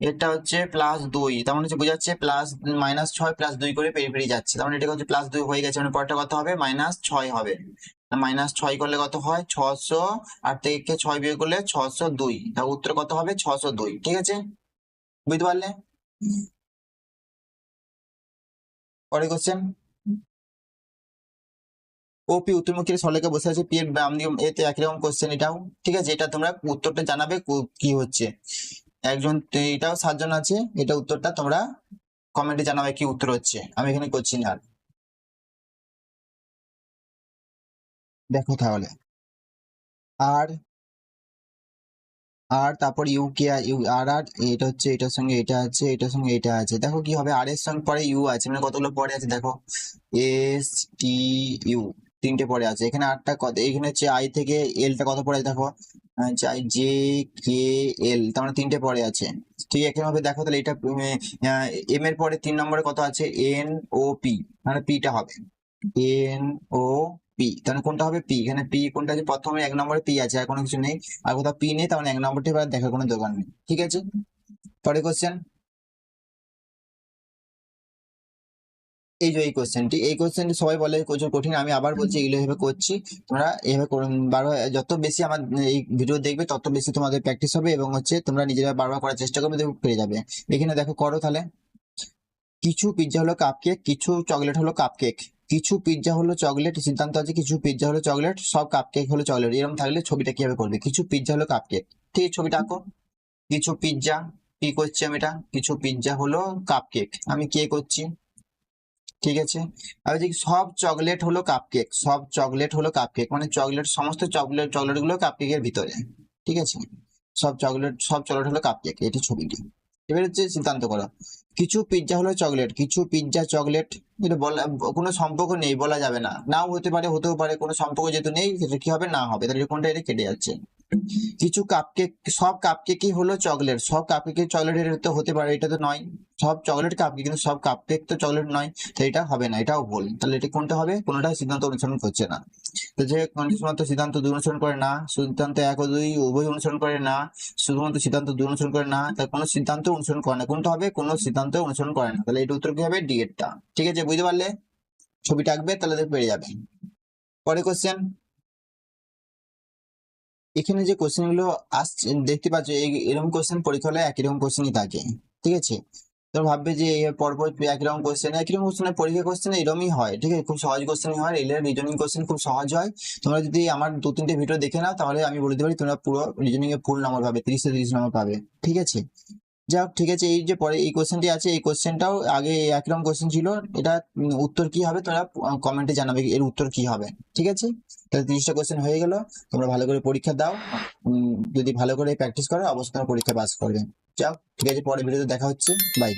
এটা হচ্ছে +2, তার মানে হচ্ছে বোঝাচ্ছে প্লাস -6 +2 করে পেরিয়ে পেরিয়ে যাচ্ছে, তার মানে এটা হচ্ছে +2 হয়ে গেছে, মানে পরেরটা কত হবে? -6 হবে। -6 করলে কত হয়? 600, আর থেকে 6 বিয়োগ করলে 602, তার উত্তর কত হবে? 602। ঠিক আছে, বুঝতে পারলে? পরে কোশ্চেন, ওপি উত্তরমুখী সরলরেখা বসে আছে, পি এর বাম দিকে, এতে একই রকম কোশ্চেন এটাও। ঠিক আছে, এটা তোমরা উত্তরটা জানাবে কি হচ্ছে। একজন, এটাও 7 জন আছে, এটা উত্তরটা তোমরা কমেন্টে জানাবে কি উত্তর হচ্ছে, আমি এখানে করছি না আর। দেখো তাহলে, আর আর তারপর ইউ কে ইউ আর আর এটা হচ্ছে, এটার সঙ্গে এটা আছে, এটার সঙ্গে এটা আছে। দেখো কি হবে, আর এর সঙ্গে পরে ইউ আছে, মানে কতগুলো পরে আছে দেখো, এস টি ইউ, 3টে পরে আছে। এখানে আটটা কত, এখানে হচ্ছে আই থেকে এলটা কত পরে আছে দেখো, আই জে কে এল, তার মানে 3টে পরে আছে। ঠিক একই ভাবে দেখো তাহলে এটা এম এর পরে 3 নম্বরে কত আছে, এন ও পি, মানে পিটা হবে এন ও পি, তাহলে কোনটা হবে, পি। এখানে পি কোনটা আছে, প্রথমে 1 নম্বরে পি আছে, আর কোনো কিছু নেই, আর কোথাও পি নেই, তার মানে 1 নম্বরটি এবার দেখার কোনো দরকার নেই। ঠিক আছে, পরে কোশ্চেন, এই যে এই কোশ্চেনটি সবাই বলে প্রচুর কঠিন, আমি আবার বলছি এগুলো এভাবে করছি, তোমরা এভাবে বারবার যত বেশি আমার এই ভিডিও দেখবে তত বেশি তোমাদের প্র্যাকটিস হবে, এবং হচ্ছে তোমরা নিজেরা বারবার করার চেষ্টা করবে, দেখো পেরে যাবে। এখানে দেখো করো তাহলে, কিছু পিৎজা হলো কাপকেক, কিছু চকলেট হলো কাপকেক, কিছু পিৎজা হলো চকলেট, সিদ্ধান্ত আছে কিছু পিৎজা হলো চকলেট, সব কাপকেক হলো চকলেট, এরকম থাকলে ছবিটা কিভাবে করবে, কিছু পিৎজা হলো কাপকেক। ঠিক আছে, ছবিটা আঁকো। কিছু পিৎজা, কি করছি আমি, এটা কিছু পিৎজা হলো কাপকেক, আমি কে করছি। ঠিক আছে, আর যে সব চকলেট হলো কাপকেক, সব চকলেট হলো কাপকেক, মানে চকলেট, সমস্ত চকলেট গুলো কাপকেকের ভিতরে। ঠিক আছে, সব চকলেট হলো কাপকেক, এটি ছবিটি। এবার হচ্ছে সিদ্ধান্ত করো, কিছু পিৎজা হলো চকলেট, কিছু পিৎজা চকলেট, এটা বলা কোনো সম্পর্ক নেই, বলা যাবে না, নাও হতে পারে হতেও পারে, কোনো সম্পর্ক যেহেতু নেই সেটা কি হবে, না হবে, তাহলে কোনটা, এটা কেটে যাচ্ছে। কিছু কাপকেক, সব কাপকেকই হলো চকলেট, সব কাপকেক চকলেটের তো হতে পারে, এটা তো নয়, সব চকলেট কাপকেক, কিন্তু সব কাপকেক তো চকলেট নয়, তো এটা হবে না, এটাও ভুল, তাহলে এটা কোনটা হবে, কোনোটা সিদ্ধান্ত অনুসরণ করছে না। তো যে শুধুমাত্র সিদ্ধান্ত 2 অনুসরণ করে না, সিদ্ধান্ত 1 ও 2 উভয় অনুসরণ করে না, শুধুমাত্র সিদ্ধান্ত 2 অনুসরণ করে না, তার কোনো সিদ্ধান্ত অনুসরণ করে না, কোনটা হবে, কোনো সিদ্ধান্ত অনুসরণ করে না, তাহলে এটা উত্তর কি হবে, ডি এরটা। ঠিক আছে, বুঝতে পারলে, ছবিটা আঁকবে তাহলে পেরে যাবে। পরে কোশ্চেন, এখানে যে কোশ্চেন গুলো আসছে দেখতে পাচ্ছ, এরকম কোশ্চেন পরীক্ষা হলে একই রকম কোশ্চেনই থাকে। ঠিক আছে, তো ভাববে যে পরপর একই রকম কোশ্চেন, পরীক্ষা কোশ্চেন এরকমই হয়। ঠিক আছে, খুব সহজ কোশ্চেন হয়, রেলের রিজনিং কোশ্চেন খুব সহজ হয়। তোমরা যদি আমার 2-3টে ভিডিও দেখে নাও, তাহলে আমি বলে দিতে পারি তোমরা পুরো রিজনিং এ ফুল নাম্বার পাবে, 30-30 নম্বর পাবে। ঠিক আছে, যাই হোক, ঠিক আছে, এই যে পরে এই কোশ্চেনটি আছে, এই কোশ্চেনটাও আগে একই রকম কোশ্চেন ছিল, এটা উত্তর কি হবে তোমরা কমেন্টে জানাবে এর উত্তর কি হবে। ঠিক আছে, তাহলে 30টা কোশ্চেন হয়ে গেল, তোমরা ভালো করে পরীক্ষা দাও, যদি ভালো করে প্র্যাকটিস করো অবশ্যই তোমরা পরীক্ষা পাস করবে। যাও, ঠিক আছে, পরে ভিডিওতে দেখা হচ্ছে, বাই।